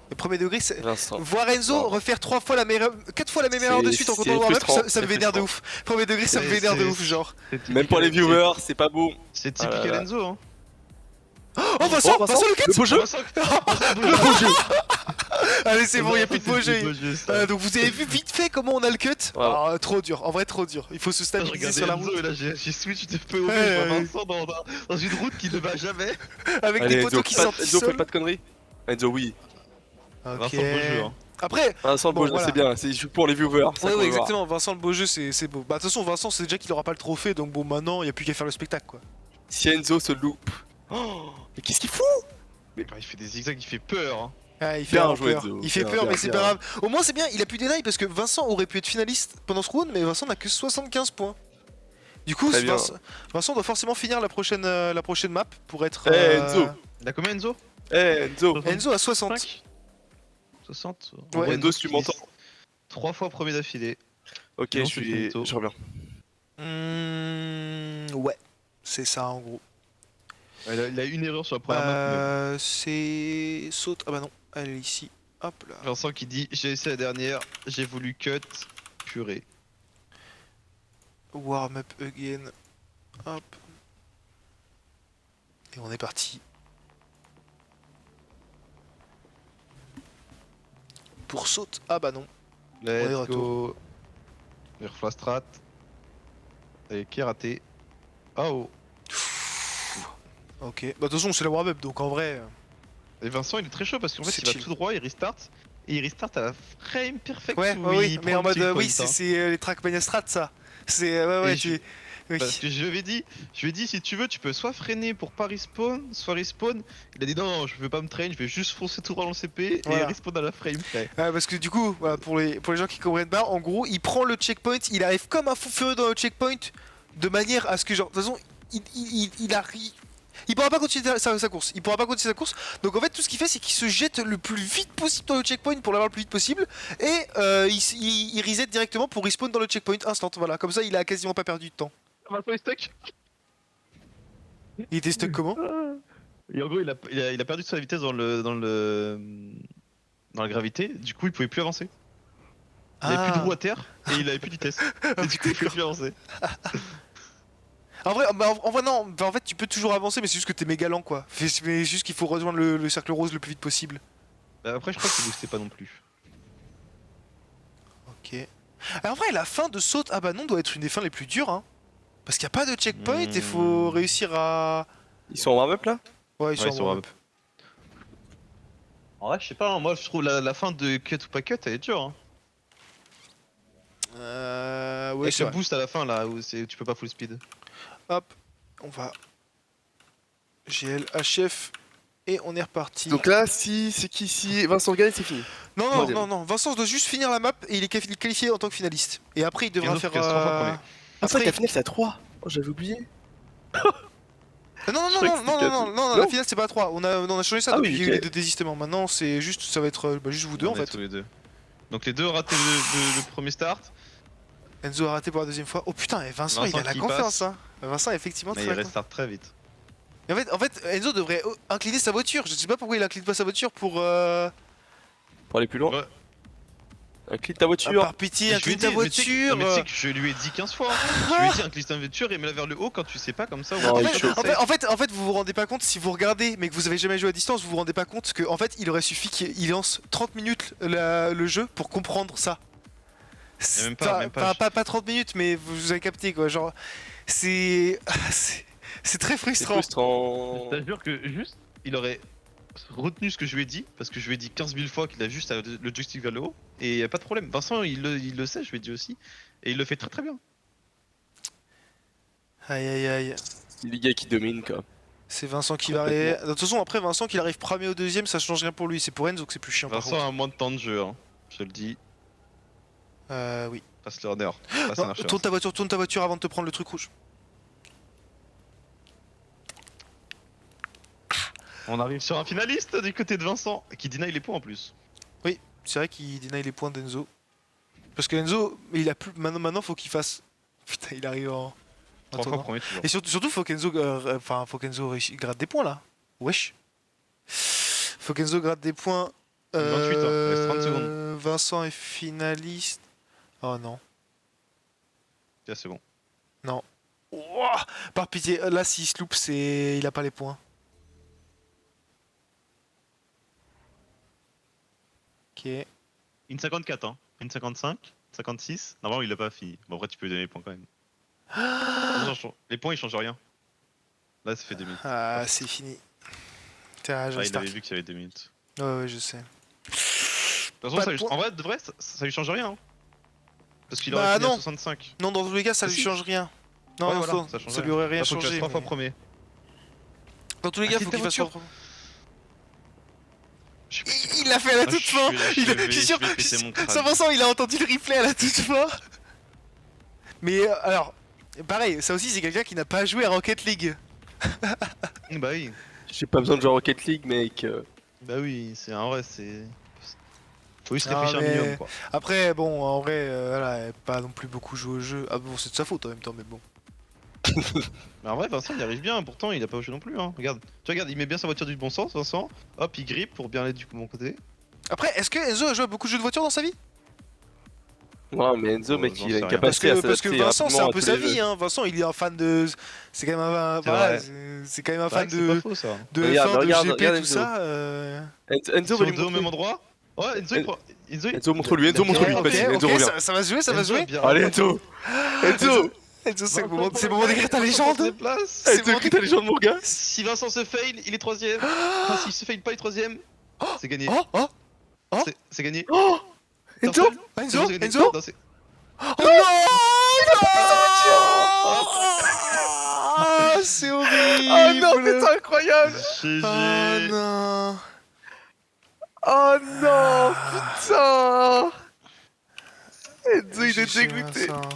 Le premier degré c'est. Vincent. Voir Enzo Non. refaire 3 fois la même erreur, 4 fois la même erreur de suite en C'est comptant warm-up, frustrant, ça me c'est vénère de frustrant. ouf. Premier degré, ça me C'est- vénère de c'est- ouf, genre. Même pour les viewers, c'est pas beau. C'est Ah là typique là. Enzo, hein. Oh Vincent, Oh, Vincent le cut Le beau jeu. Vincent, Le beau jeu. Allez c'est bon, y'a plus de beau jeu. Ça. Donc vous avez vu vite fait comment on a le cut. Ouais. Ah, trop dur, en vrai trop dur. Il faut se Je stabiliser regardais sur la Enzo route et là j'ai switch de peu au Ouais, je vois ouais. Vincent dans une route qui ne va jamais. avec Allez, des Enzo, poteaux qui fais pas- sortent Enzo, fais seuls. pas de conneries. Enzo, oui. Ok. Vincent, beau jeu, hein. Après, Vincent, le Bon, beau jeu, voilà. c'est bien. C'est pour les viewers. ça ouais, qu'on ouais, veut voir. exactement. Vincent le beau jeu, c'est beau. Bah de toute façon, Vincent, c'est déjà qu'il aura pas le trophée, donc bon, maintenant, il y a plus qu'à faire le spectacle, quoi. Si Enzo se loupe. Oh, mais qu'est-ce qu'il fout? Il fait des zigzags, il fait peur, hein. Ah, il fait Bien vraiment joué, peur. Enzo. Il fait Bien, peur, bien, mais c'est bien. pas grave. Au moins, c'est bien, il a pu dénailler parce que Vincent aurait pu être finaliste pendant ce round, mais Vincent n'a que 75 points. Du coup, Très bien. Vincent doit forcément finir la prochaine map pour être. Enzo. Il a combien Enzo Eh, Enzo. Enzo à 60. 5 60 Ouais. Enzo, si tu m'entends. 3 fois premier d'affilée. Ok, Non, je c'est suis. finito. Je reviens. Ouais, c'est ça en gros. Il a une erreur sur la première map. C'est. Saute. Ah bah non, elle est ici. Hop là. mais Vincent qui dit j'ai essayé la dernière, j'ai voulu cut, purée. Warm up again. Hop. Et on est parti. Pour saute. Ah bah non. est de Let's retour. go. Il refait la strat. Et qui est raté. Ah oh. Ok. Bah de toute façon c'est la warm up donc en vrai. Et Vincent il est très chaud parce qu'en fait C'est il va chill. tout droit, il restart. Et il restart à la frame perfect. Ouais, où ouais, oui, il mais prend en le mode checkpoint, oui, hein. c'est les Trackmania Strat ça. C'est ouais Et tu. Oui. Parce que je lui ai dit si tu veux tu peux soit freiner pour pas respawn, soit respawn. Il a dit non, je veux pas me train, je vais juste foncer tout droit dans le CP Voilà. et respawn à la frame. Ouais. Parce que du coup, voilà, pour les gens qui comprennent pas, en gros, il prend le checkpoint, il arrive comme un fou furieux dans le checkpoint, de manière à ce que genre, de toute façon, il pourra pas continuer sa course. Il pourra pas continuer sa course. Donc en fait, tout ce qu'il fait, c'est qu'il se jette le plus vite possible dans le checkpoint pour l'avoir le plus vite possible, et il reset directement pour respawn dans le checkpoint instant. Voilà, comme ça, il a quasiment pas perdu de temps. Vincent est stuck. Il était stuck comment? Et en gros, il a perdu sa vitesse dans la gravité, du coup il pouvait plus avancer. Il avait plus de roue à terre et il avait plus de vitesse. Et du coup il pouvait plus avancer. En vrai, en vrai non, bah, en fait tu peux toujours avancer mais c'est juste que t'es méga lent quoi. Mais juste qu'il faut rejoindre le cercle rose le plus vite possible. Bah, après je crois qu'il boostait pas non plus. Ok. Alors, en vrai la fin de saute ah bah non doit être une des fins les plus dures hein. Parce qu'il n'y a pas de checkpoint et faut réussir à... Ils sont en warm-up là? Ouais ils sont Ouais, ils sont en warm-up. En vrai je sais pas, hein, moi je trouve la fin de cut ou pas cut elle est dure. Hein. ouais Avec c'est le vrai. boost à la fin là où tu peux pas full speed. Hop, on va... GL HF Et on est reparti. Donc là, si c'est qui si Vincent gagne, c'est fini. Non, non, troisième. non, non. Vincent doit juste finir la map et il est qualifié en tant que finaliste. Et après, il devra Enzo, faire. faut qu'il reste 3 fois premier. Ah, c'est vrai Après, que la finale c'est à 3. Oh, j'avais oublié. Non, non, Je non, croyais non, que non, c'était non, non, non, quatre. la Non. finale c'est pas à 3. On a changé ça Ah depuis oui, qu'il y a eu ok. les deux désistements. Maintenant, c'est juste, ça va être juste vous deux en On est fait. tous les deux. Donc les deux ont raté le premier start. Enzo a raté pour la deuxième fois. Oh putain, et Vincent, il Vincent a la qui confiance, passe. hein. Vincent, effectivement, Mais très il restart très vite. Mais en fait, Enzo devrait incliner sa voiture. Je sais pas pourquoi il incline pas sa voiture pour. Pour aller plus loin. Ouais. Clique ta Ah, voiture. par pitié, Mais je lui ai incline ta dit, mais tu sais que- voiture. non, mais tu sais que je lui ai dit 15 fois. Je lui ai dit incline ta voiture et mets-la vers le haut quand tu sais pas comme ça. Non, En il est fait, chaud. en fait, vous vous rendez pas compte, si vous regardez mais que vous avez jamais joué à distance, vous vous rendez pas compte que en fait, il aurait suffi qu'il lance 30 minutes le jeu pour comprendre ça. même pas. Pas 30 minutes, mais vous avez capté quoi. Genre, c'est. C'est très C'est frustrant. frustrant. Je t'assure que juste, il aurait retenu ce que je lui ai dit, parce que je lui ai dit 15 000 fois qu'il a juste le joystick vers le haut, et y a pas de problème. Vincent, il le sait, je lui ai dit aussi, et il le fait très très bien. Aïe aïe aïe. C'est les gars qui dominent quoi. C'est Vincent qui va arriver. De toute façon, après Vincent qu'il arrive premier au deuxième, ça change rien pour lui. C'est pour Enzo que c'est plus chiant par Vincent a moins de temps de jeu, hein. Je te le dis. contre. Oui. Passe l'honneur. Passe Non, un archer. tourne ta voiture avant de te prendre le truc rouge. On arrive sur un finaliste du côté de Vincent, qui deny les points en plus. C'est vrai qu'il deny les points d'Enzo. Parce que Enzo, il a plus. Maintenant faut qu'il fasse. Putain, il arrive en. 3 fois tournant. premier toujours. Et surtout faut qu'Enzo. Enfin, faut qu'Enzo gratte des points là. Wesh. Faut qu'Enzo gratte des points. 28, hein, il reste 30 secondes. Vincent est finaliste. Oh non. Tiens, c'est bon. Ouah, par pitié, là s'il se loupe, c'est. Il a pas les points. Ok. Une 54, hein. Une 55, 56. Normalement, il l'a pas fini. Bon, après, tu peux lui donner les points quand même. Les points, ils changent rien. Là, ça fait 2 minutes. Ah, c'est fini. Tiens, je Ah, il restart. avait vu qu'il y avait 2 minutes. Ouais, je sais. De toute façon, Pas ça de lui- points. en vrai, de vrai, ça lui change rien. Hein. Parce qu'il Bah, aurait fini non. à 65. Non, dans tous les cas, ça Ah, lui si. change rien. Non, Ouais, non, voilà, non, ça change ça rien. lui aurait rien Là, faut qu'il changé. fasse 3 fois mais- premier. Dans tous les Ah, cas, c'est faut ta qu'il fasse voiture. 3 Je sais pas si- Il l'a fait à la Ah, toute fin. Je suis sûr. je vais péter mon crâne. Sans Vincent, il a entendu le replay à la toute fin. Mais alors, pareil, ça aussi, c'est quelqu'un qui n'a pas joué à Rocket League. Bah oui. J'ai pas besoin de jouer à Rocket League, mec. Bah oui, c'est un vrai, c'est. Faut juste Ah, réfléchir mais- un minimum quoi. Après, bon, en vrai, voilà, elle a pas non plus beaucoup joué au jeu. Ah bon, c'est de sa faute en même temps, mais bon. Mais en vrai, Vincent il arrive bien, pourtant il a pas joué non plus. Hein. Regarde, tu regardes, il met bien sa voiture du bon sens, Vincent. Hop, il grippe pour bien aller du bon côté. Après, est-ce que Enzo a joué à beaucoup de jeux de voiture dans sa vie? Ouais, mais Enzo, mec, j'en il a sais une rien. capacité à Parce que s'adapter Vincent, c'est rapidement un à peu tous sa les jeux. vie, hein. Vincent, il est un fan de. C'est quand même un. C'est Voilà, vrai. c'est quand même un C'est vrai fan que c'est pas de. faux ça. De Regarde, F1, de regarde, GP, regarde tout Enzo. ça. Enzo Ils va sont lui deux au même montrer. endroit. Ouais, Enzo il prend. Enzo, montre-lui, Enzo, montre-lui. Ok, Vas-y, Enzo, ok, reviens. ça va se jouer, ça va se jouer. Allez, Enzo. Enzo. Enzo, c'est le moment d'écrire ta légende. C'est Enzo, bon. écris ta légende, mon gars. Si Vincent se fail, il est troisième. Enfin, s'il se fail pas, il est troisième. C'est gagné. Oh, oh, oh. C'est gagné. Oh, Enzo. Enzo, C'est gagné. Enzo. Non, c'est- Oh non, il a pas sa voiture. Ah, c'est horrible. Oh non, c'est incroyable. GG. Oh non. Oh non, putain. Enzo, il est GG, dégoûté. Vincent.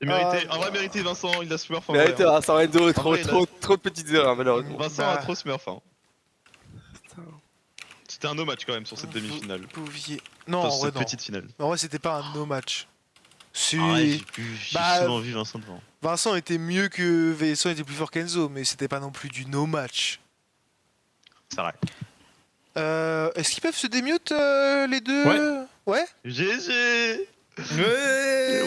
Il méritait, Ah, en vrai, mérité Vincent, il a smurf en Mais vrai. arrêtez, ah, ça va Enzo, trop, vrai, il a- trop de petites erreurs, malheureusement. Vincent Bah. a trop smurf. Hein. C'était un no match quand même sur cette demi-finale. Pouviez. Non, Enfin, en sur vrai, cette non. petite finale. En vrai, c'était pas un no match. Si. Ah ouais, j'ai Bah, souvent vu Vincent devant. Vincent était mieux que. Vincent était plus fort qu'Enzo, mais c'était pas non plus du no match. C'est vrai. Est-ce qu'ils peuvent se démute les deux? Ouais. GG. Ouais.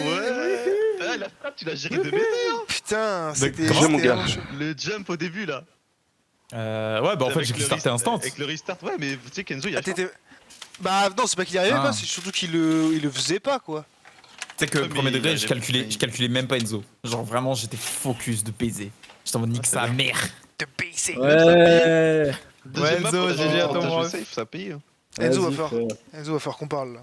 Ah, la frappe, tu l'as géré de baiser. Putain, c'était. comment, mon c'était gars vraiment chaud. Le jump au début là. Ouais, bah en fait, Avec j'ai pu le starter instant. Avec le restart, ouais, mais tu sais qu'Enzo il a Ah, t'étais- Bah non, c'est pas qu'il y arrivait Ah. pas, c'est surtout qu'il le faisait pas quoi. Tu sais que Ouais, mais premier il degré, a- je calculais même pas Enzo. Genre vraiment, j'étais focus de baiser. J'étais en mode nique c'est sa bien. mère. De baiser. Ouais. Deuxième Enzo, map, GG à ton avantage ref. safe, ça paye. Enzo va Vas-y, faire. frère. Enzo va faire qu'on parle là.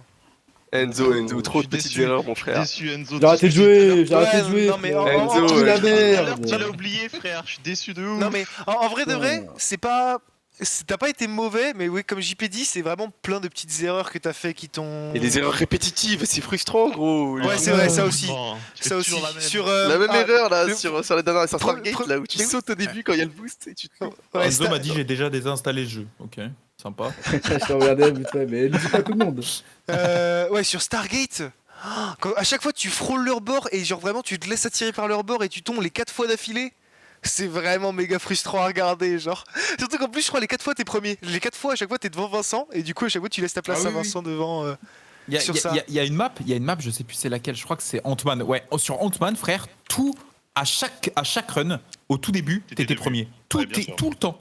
Enzo, trop de Je suis petites déçu. erreurs, mon frère. Déçu Enzo. J'ai arrêté de jouer, j'ai arrêté de Ouais, jouer. non, mais frère. Enzo, Tout la ouais. merde. Tu l'as oublié frère, je suis déçu de ouf. Non mais en vrai de vrai, Putain. c'est pas. t'as pas été mauvais, mais oui, comme JP dit, c'est vraiment plein de petites erreurs que t'as fait qui t'ont. Et des erreurs répétitives, c'est frustrant, gros. Ouais, c'est vrai, ça aussi. Bon, tu fais Ça aussi. toujours la même. Sur, La même ah, erreur là le- sur la dernière sur Pro- Stargate pro- là où tu le- sautes au début quand il y a le boost et tu te. ouais, Enzo Star- m'a dit j'ai déjà désinstallé le jeu. Ok, sympa. Je te regardais vite fait, mais ne dis pas à tout le monde. Ouais, sur Stargate, à chaque fois tu frôles leur bord et genre vraiment tu te laisses attirer par leur bord et tu tombes les 4 fois d'affilée. C'est vraiment méga frustrant à regarder, genre. Surtout qu'en plus, je crois les 4 fois t'es premier. Les 4 fois, à chaque fois t'es devant Vincent et du coup, à chaque fois tu laisses ta place Ah à oui, oui. Vincent devant. Il y a, Sur il y a- ça. il y a une map, je sais plus c'est laquelle, je crois que c'est Ant-Man. Ouais, sur Ant-Man, frère, à chaque run, au tout début, T'étais t'étais début. premier. Ouais, bien sûr. Tout le temps.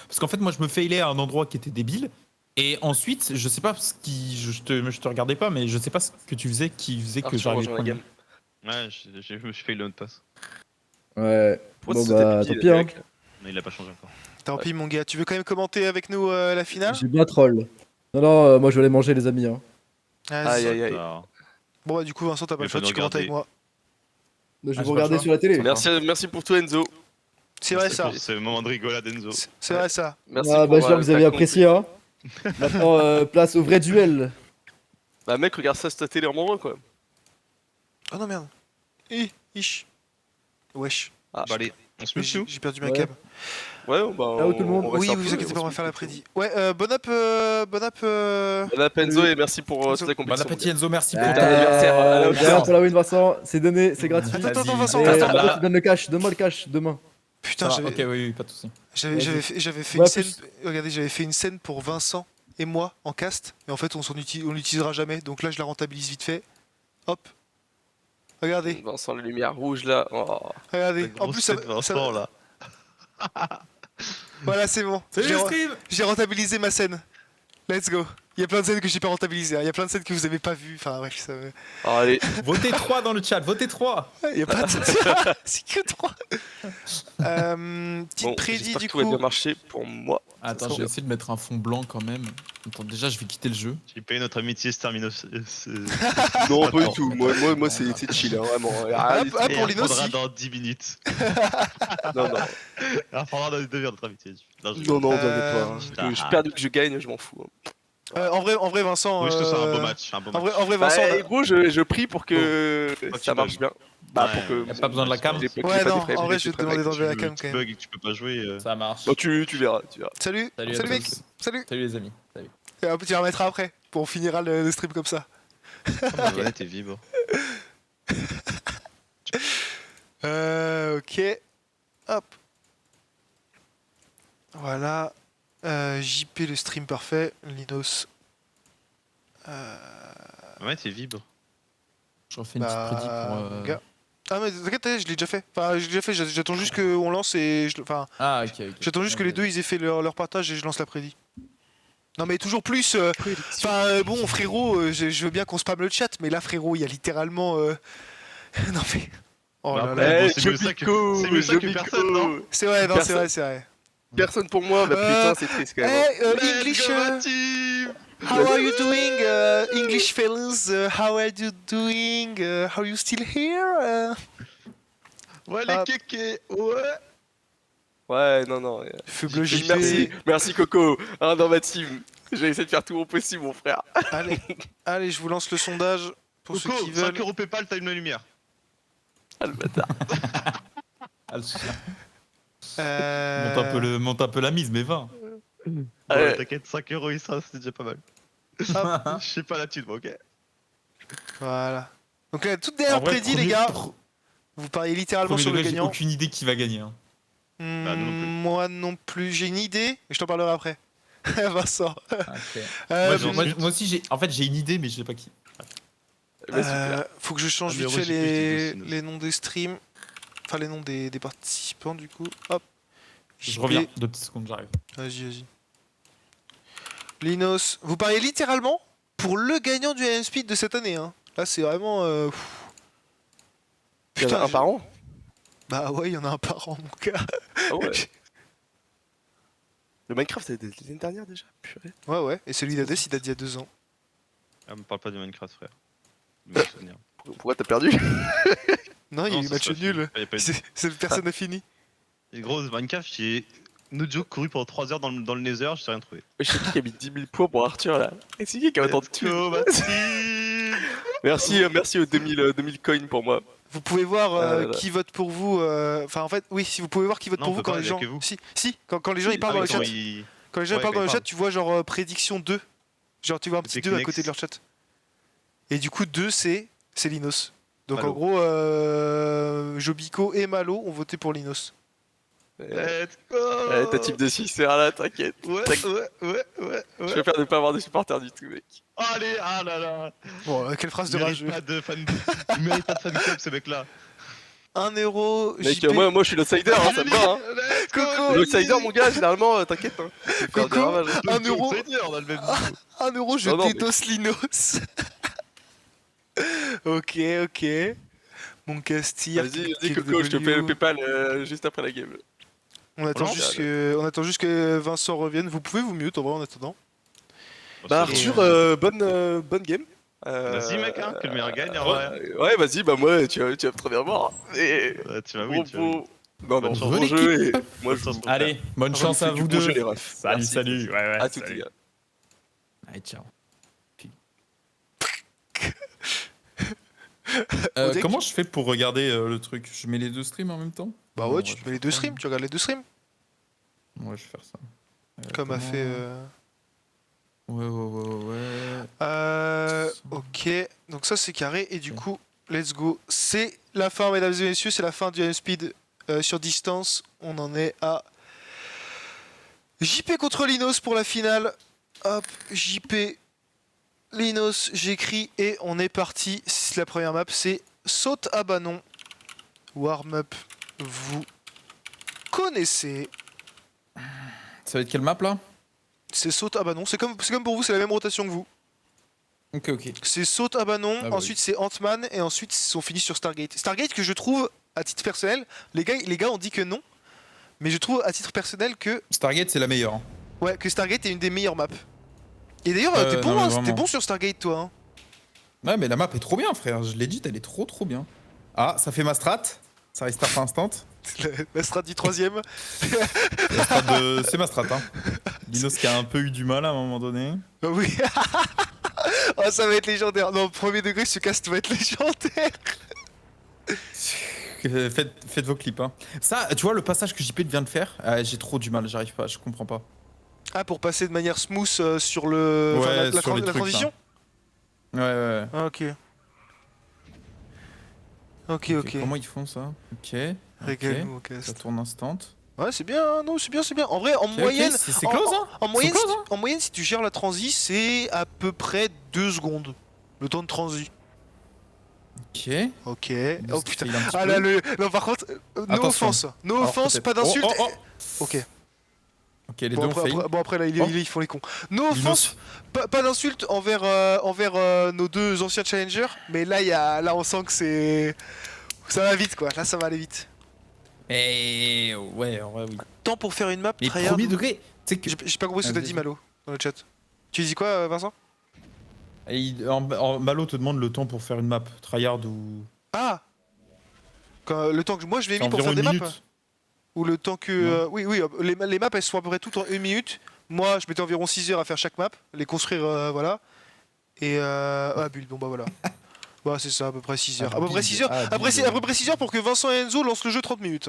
Parce qu'en fait, moi, je me failais à un endroit qui était débile. Et ensuite, je sais pas ce qui. Je te regardais pas, mais je sais pas ce que tu faisais qui faisait que Arthur j'arrivais rejoint la premier. game. Ouais, je me suis fait le mot de passe. Ouais. Pourquoi Bon tu bah, sautes à tant pied, pis, hein. mec Mais il a pas changé encore. Tant pis, mon gars. Tu veux quand même commenter avec nous la finale? J'ai bien troll. Non, moi je vais aller manger les amis. Hein. Aïe aïe aïe. Alors, Bon, bah, du coup, Vincent, t'as pas Mais le choix, faut tu nous commentes avec regarder. moi. Je vais j'ai vous pas regarder le choix. sur la télé. Merci pour tout Enzo. C'est vrai ça. C'est le moment de rigolade, Enzo. C'est vrai ça. Merci Ah, pour bah, j'espère que vous avez ta apprécié. Hein. Maintenant, place au vrai duel. Bah mec, regarde ça sur ta télé en moment quoi. Oh non, merde. Ish. Wesh. Ah, Bah allez, on se met J'ai sous. j'ai perdu ma Ouais. cam. ouais, bah. Ciao, tout le monde. on reste Oui, un vous peu, inquiétez on pas, se on va faire met- l'après-midi. Ouais, bon up. Bon appétit Enzo et merci pour toute la Bon compétition. appétit, Enzo, merci Bon pour ta. anniversaire, à la hauteur. Rien pour la win, Vincent. C'est donné, c'est gratuit. Attends, Vas-y, Vincent, Mais attends. là. tu donnes le cash. Donne-moi le cash demain. Putain, Ça va, j'avais ok, oui, pas de soucis. j'avais fait Ouais, une scène. plus. Regardez, j'avais fait une scène pour Vincent et moi en cast. Et en fait, on l'utilisera jamais. Donc là, je la rentabilise vite fait. Hop. Regardez, Vincent, la lumière rouge là. Oh. regardez. En plus, ça, Vincent là. voilà, c'est bon. Salut J'ai le re- stream. J'ai rentabilisé ma scène. Let's go. Il y a plein de scènes que j'ai pas rentabilisées. Hein. Il y a plein de scènes que vous avez pas vues. Enfin bref, ça. Ah, allez, Votez 3 dans le chat, votez 3. Il y a pas de. C'est que 3. Petite bon, prédit j'espère du que tout va bien coup. marcher pour moi. Attends, Ça je vais va. essayer de mettre un fond blanc quand même. Attends, déjà, je vais quitter le jeu. J'ai payé notre amitié se termine. Non, pas du tout. Moi c'est chill, hein, vraiment. Ah, Hop, hop, Et pour on Lino reprendra aussi. dans 10 minutes. non, non, On reprendra dans 2 heures notre amitié. Non, je non, non, Euh, t'inquiète pas. Hein. Que je perde ou que je gagne, je m'en fous. Hein. En vrai, Vincent. Oui, je te sens un beau match. Un beau En match. vrai, Vincent. Bah, on a- gros, je prie pour que Faut que ça tu marche bugs. bien. Bah, Ouais, pour que. y a pas besoin de la cam. j'ai pas- Ouais, j'ai pas non, des frames, en vrai, j'ai je vais te des demander frames. d'enlever la Tu cam quand même. bugs et que tu peux pas jouer. Ça marche. Bah, tu verras, tu verras. Salut à Salut mec. tous. Salut. Salut les amis. Salut. Et hop, tu la remettras après. Pour on finira le stream comme ça. Ma manette est vibre. Ok. Hop. Voilà. JP le stream parfait. Linos. Ma manette est vibre. Je refais une petite prédit pour. gars. Ah mais t'inquiète, je l'ai déjà fait. Enfin, j'ai déjà fait. J'attends juste qu'on lance et enfin, Ah, ok, ok. j'attends juste que les deux ils aient fait leur partage et je lance la prédit. Non mais toujours plus. Enfin bon frérot, je veux bien qu'on spamme le chat, mais là frérot, il y a littéralement. non mais. Oh Bah, là après, là. bon, c'est mieux ça que- c'est mieux ça que personne, non C'est vrai, non, c'est personne. vrai, c'est vrai. Personne pour moi, bah putain, c'est triste quand même. hein. Hey, English. Let's go, ma team. How are you doing, English fellas? How are you doing? Are you still here? Ouais, les Hop. kékés. Ouais. Ouais, non. Feu bleu Puis JP. merci Coco, hein, dans ma team. Je vais essayer de faire tout mon possible, mon frère. Allez, je vous lance le sondage pour ceux Coco, qui 5 veulent. euros PayPal, t'as une lumière. Ah, le bâtard. Ah, le chien. Euh, Monte un peu la mise, mais 20. Ouais. Ouais, t'inquiète, 5 euros, ça, c'est déjà pas mal. Je sais pas la thune, moi, ok. Voilà. Donc là, toute En dernière vrai, prédit, les premier- gars. pr- Vous pariez littéralement Premier sur le degré, j'ai gagnant. aucune idée qui va gagner. Hein. Bah, nous non plus. Moi non plus. J'ai une idée, mais je t'en parlerai après. Vincent. Ah, ok. Euh, Moi aussi, j'ai une idée, mais je sais pas qui. Bah, super. faut que je change Ah, mais vite fait Roger, je t'ai dit aussi, les noms des streams. Enfin, les noms des participants, du coup. Hop. Je JP. reviens, 2 petites secondes, j'arrive. Vas-y. Linos, vous pariez littéralement pour le gagnant du AM Speed de cette année. Hein. Là, c'est vraiment. Il y en a un je- par an. Bah ouais, il y en a un par an, mon gars. Ah ouais. Le Minecraft, c'était l'année dernière déjà. Purée. Ouais, ouais. Et celui d'Hades, il date d'il y a 2 ans. Ah, me parle pas de Minecraft, frère. De mes souvenirs. Pourquoi t'as perdu? Non, il y a Non, eu ça, match ça, nul. y a pas eu de- Personne n'a fini. Et gros, Minecraft, j'ai Nujo couru pendant 3 heures dans le Nether, j'ai rien trouvé. Je sais qui a mis 10 000 points pour Arthur là. Et c'est qui a autant de Let's thunes? go, Mathilde. Merci aux 2000 coins pour moi. Vous pouvez voir là. qui vote pour vous. Enfin, en fait, oui, si vous pouvez voir qui vote Non, pour on vous peut quand pas, les il y a gens. que vous. Si, quand les gens ils parlent dans le chat. Quand les gens ils Ouais, parlent quand dans le ils chat, parlent. tu vois genre prédiction 2. Genre, tu vois un petit C'est 2 à Kleenex. côté de leur chat. Et du coup, 2, c'est Linos. Donc Malo. en gros, Jobico et Malo ont voté pour Linos. Let's go. T'as type de 6 là, t'inquiète. Ouais. Je préfère ne pas avoir de supporters du tout, mec. Allez, ah là là. Bon, quelle phrase de Il mérite rageux. pas de fan. Il mérite pas de fan club, ce mec-là. 1€. Mec, JP. moi je suis l'outsider, hein, ça me va. Hein. Let's go, Coco. L'outsider, mon gars, généralement, t'inquiète. Hein. Je vais faire des Coco. ravages. 1€. Seigneur, on a le même 1€, je Non, non, mais- dédosse Linos. Ok. Mon Castille. Vas-y, Coco, je te fais le PayPal juste après la game. On attend, Non, juste que Vincent revienne. Vous pouvez vous mute en vrai en attendant. Bah, Et, Arthur, bonne game. Vas-y, mec, hein, que le meilleur gagne. Ouais, vas-y, bah moi, tu vas très bien voir. Et... Tu vas oui, tu vas oui. Non, Bonne chance. bon jeu, et moi je vous... Allez, bonne Ah, chance vous à faites du vous bon deux. jeu, les refs. Salut, Merci. salut. Ouais, À toutes salut. les gars. Allez, ciao. Au deck. Comment je fais pour regarder le truc? Je mets les deux streams en même temps? Bah Non, ouais, tu je mets les vais deux faire streams, tu regardes les deux streams. ça. Ouais, je vais faire ça. Comme a comment- fait. Ouais. Ok, donc ça c'est carré et du coup, let's go. C'est la fin, mesdames et messieurs, c'est la fin du Speed sur distance. On en est à JP contre Linos pour la finale. Hop, JP, Linos, j'écris et on est parti. La première map, c'est Saute à Banon. Warm-up, vous connaissez. Ça va être quelle map là? C'est Saute à Banon. C'est comme pour vous, c'est la même rotation que vous. Ok. C'est Saute à Banon, Ah bah ensuite c'est Ant-Man, et ensuite on finit sur Stargate. Stargate que je trouve, à titre personnel, les gars ont dit que non, mais je trouve à titre personnel que, Stargate c'est la meilleure. Hein. ouais, que Stargate est une des meilleures maps. Et d'ailleurs, t'es non, bon, mais hein, vraiment. t'es bon sur Stargate toi. Hein. Ouais, mais la map est trop bien, frère. Je l'ai dit, elle est trop bien. Ah, ça fait ma strat. Ça restart instant. La strat du troisième. La strat c'est ma strat. Hein. Linos qui a un peu eu du mal à un moment donné. Ah oui. Oh, ça va être légendaire. Non, premier degré, ce cast va être légendaire. Faites vos clips. Hein. Ça, tu vois, le passage que JP vient de faire, j'ai trop du mal, j'arrive pas, je comprends pas. Ah, pour passer de manière smooth sur le, Ouais, enfin, la sur les trucs, transition. Ouais. Ah, ok. Ok. Comment ils font ça? Ok. Régale-nous au Ça cast. tourne instant. Ouais, c'est bien, hein, non, c'est bien. En vrai, en Ok, moyenne, c'est close, hein? en moyenne, C'est close, hein? en moyenne, si tu gères la transi, c'est à peu près 2 secondes. Le temps de transi. Ok. Ok. Il Oh se putain. fail un petit Ah peu. là, non, par contre, no Attention. offense. No Alors, offense, peut-être. pas d'insulte. Oh. Ok. Ok, les Bon deux ont après, fail. après, là, ils font les cons. No Linos. offense, pas d'insulte envers, nos deux anciens challengers. Mais là, là, on sent que c'est. Ça va vite, quoi. Là, ça va aller vite. Et ouais, en vrai, oui. Temps pour faire une map. Les tryhard. premiers degrés, tu sais que. J'ai pas compris ce que t'as dit, Malo, dans le chat. Tu dis quoi, Vincent? Malo te demande le temps pour faire une map. Tryhard ou. Ah, le temps que moi je l'ai C'est mis pour environ faire des une maps. minute. Ou le temps que. Oui, les maps elles sont à peu près toutes en 1 minute. Moi je mettais environ 6 heures à faire chaque map, les construire, voilà. Et. Ah, bulle, bon bah voilà. Bah c'est ça, à peu près 6 heures. Ah, À peu près build. 6 heures. Ah, Après, build. c'est à peu près 6 heures pour que Vincent et Enzo lancent le jeu 30 minutes.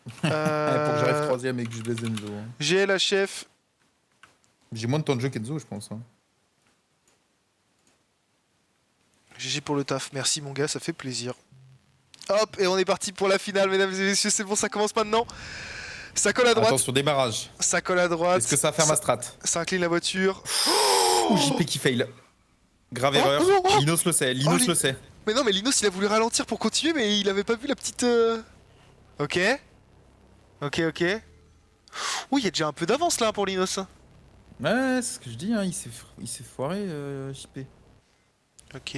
Pour que j'arrive troisième et que je baise Enzo. Hein. GLHF. J'ai moins de temps de jeu qu'Enzo, je pense. Hein. GG pour le taf, merci mon gars, ça fait plaisir. Hop, et on est parti pour la finale, mesdames et messieurs, c'est bon, ça commence maintenant. Ça colle à droite, Attention, démarrage. ça colle à droite. Est-ce que ça va faire ma strat? Ça incline la voiture. Ou JP qui fail. Grave Oh, erreur. oh, oh. Linos le sait, Linos le sait. Mais non, mais Linos il a voulu ralentir pour continuer, mais il avait pas vu la petite. Ok. Ok. Oui, il y a déjà un peu d'avance là pour Linos. Ouais, c'est ce que je dis, hein. Il s'est foiré, JP. Ok.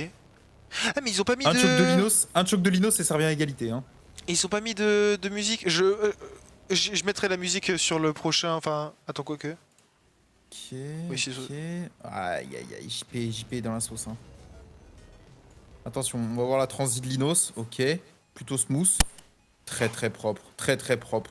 Ah, mais ils ont pas mis Un de. choc de Linos et ça revient à égalité. Hein. Ils ont pas mis de musique. Je mettrai la musique sur le prochain. Enfin, attends, quoi que. Ok. Oui, c'est ok. Aïe, JP est dans la sauce. Hein. Attention, on va voir la transit de Linos. Ok. Plutôt smooth. Très propre. Très propre.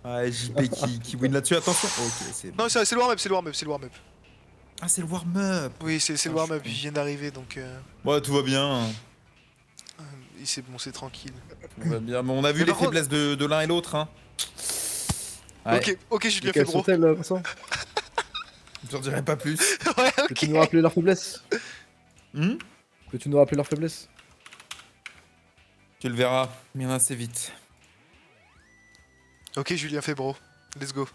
Ouais, JP qui win là-dessus, attention. Ok, c'est bon. Non, c'est le warm-up, c'est le warm-up, c'est le warm-up. Ah, c'est le warm-up. Oui, c'est le Ah, warm-up, je suis ils viennent d'arriver donc. Ouais, tout va bien. C'est bon, c'est tranquille. Tout va bien. Mais on a vu Mais les par contre- faiblesses de l'un et l'autre. Hein. Ouais, Ok, Julien Quelles Febro. sont-elles, Vincent? je ne dirai pas plus. Ouais, Peux-tu ok. nous rappeler leurs faiblesses? Hmm, Peux-tu nous rappeler leurs faiblesses? tu le verras bien assez vite. Ok, Julien Febro. Let's go.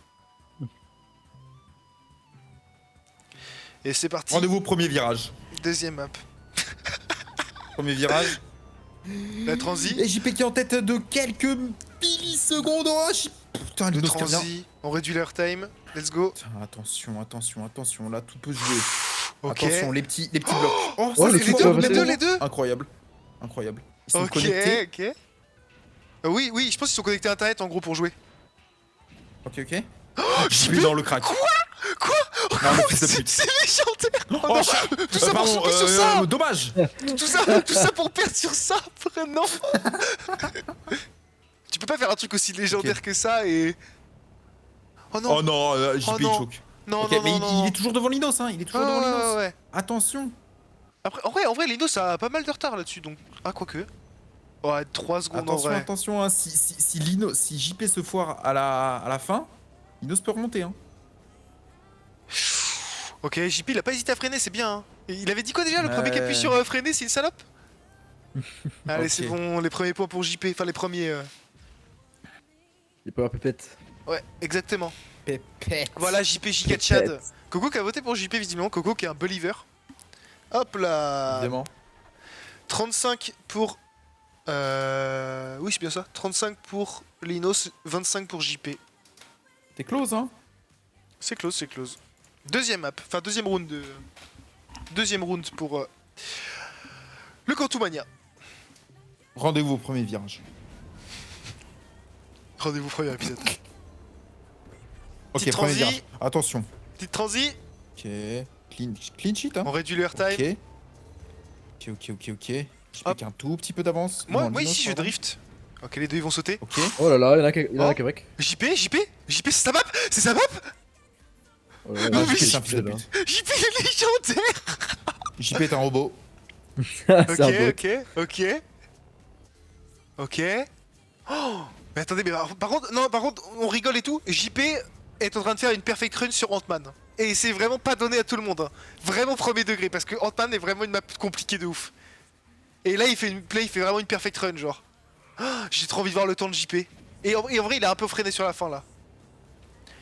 Et c'est parti. Rendez-vous au premier virage. Deuxième map. Premier virage. La transi. Et JP qui est en tête de quelques millisecondes. Oh, putain, Le Linos qui revient. transi. On réduit l'air time. Let's go. Putain, attention, là tout peut se jouer. Ok. Attention, les petits blocs. Oh, Oh, ça, le c'est truc, fort. ça va les passer. deux. Incroyable. Ils sont Ok, connectés. ok. Oui, je pense qu'ils sont connectés à internet en gros pour jouer. Ok. JP dans le crack. Quoi Non, le fils de C'est pute. c'est légendaire. Oh, non, tout ça pour pardon, sauter sur ça. dommage. Tout ça pour perdre sur ça après, non. Tu peux pas faire un truc aussi légendaire Ok. que ça et... Oh non. Oh non, JP Oh il non. choque. Non, Ok, non, mais non, il est toujours devant Linos, hein. Il est toujours Ouais, devant ouais, Linos. ouais. Attention. Après, en vrai, Lino, ça a pas mal de retard là-dessus, donc... Ah, quoique... Ouais, 3 secondes en vrai. Attention, hein, si JP se foire à la fin, Linos peut remonter. Hein. Ok, JP, il a pas hésité à freiner, c'est bien. Hein. Et il avait dit quoi déjà? Le premier qui appuie Ouais. sur freiner, c'est une salope. Allez, Ok. c'est bon, les premiers points pour JP. Enfin, les premiers... Il peut avoir pépette. Ouais, exactement. Pépette. Voilà, JP Giga Chad. Coco qui a voté pour JP, visiblement. Coco qui est un believer. Hop là. Évidemment. 35 pour... Oui, c'est bien ça. 35 pour Linos, 25 pour JP. T'es close, hein. C'est close, c'est close. Deuxième map, enfin deuxième round de... Deuxième round pour le Cantumania. Rendez-vous au premier virage. Rendez-vous premier épisode. Ok, Petite premier transi. virage. Attention. Petite transi, Ok. Clean sheet, hein. on réduit le airtime. Ok. JP Hop. qui a un tout petit peu d'avance. Moi, Non, moi Linos, ici je pardon. drift. Ok, les deux ils vont sauter. Ok. Oh. Oh là là, il y en a qui Oh. break. JP, c'est sa map. C'est sa map. Oh là là, Ah, mais JP, si- c'est un fils de là. pute. JP est légendaire. JP est un robot. C'est un bot. Ok. Oh, mais attendez, mais par contre, on rigole et tout. JP est en train de faire une perfect run sur Ant-Man. Et c'est vraiment pas donné à tout le monde. Hein. Vraiment premier degré, parce que Ant-Man est vraiment une map compliquée de ouf. Et là, il fait vraiment une perfect run, genre. Oh, j'ai trop envie de voir le temps de JP. Et en vrai, il a un peu freiné sur la fin, là.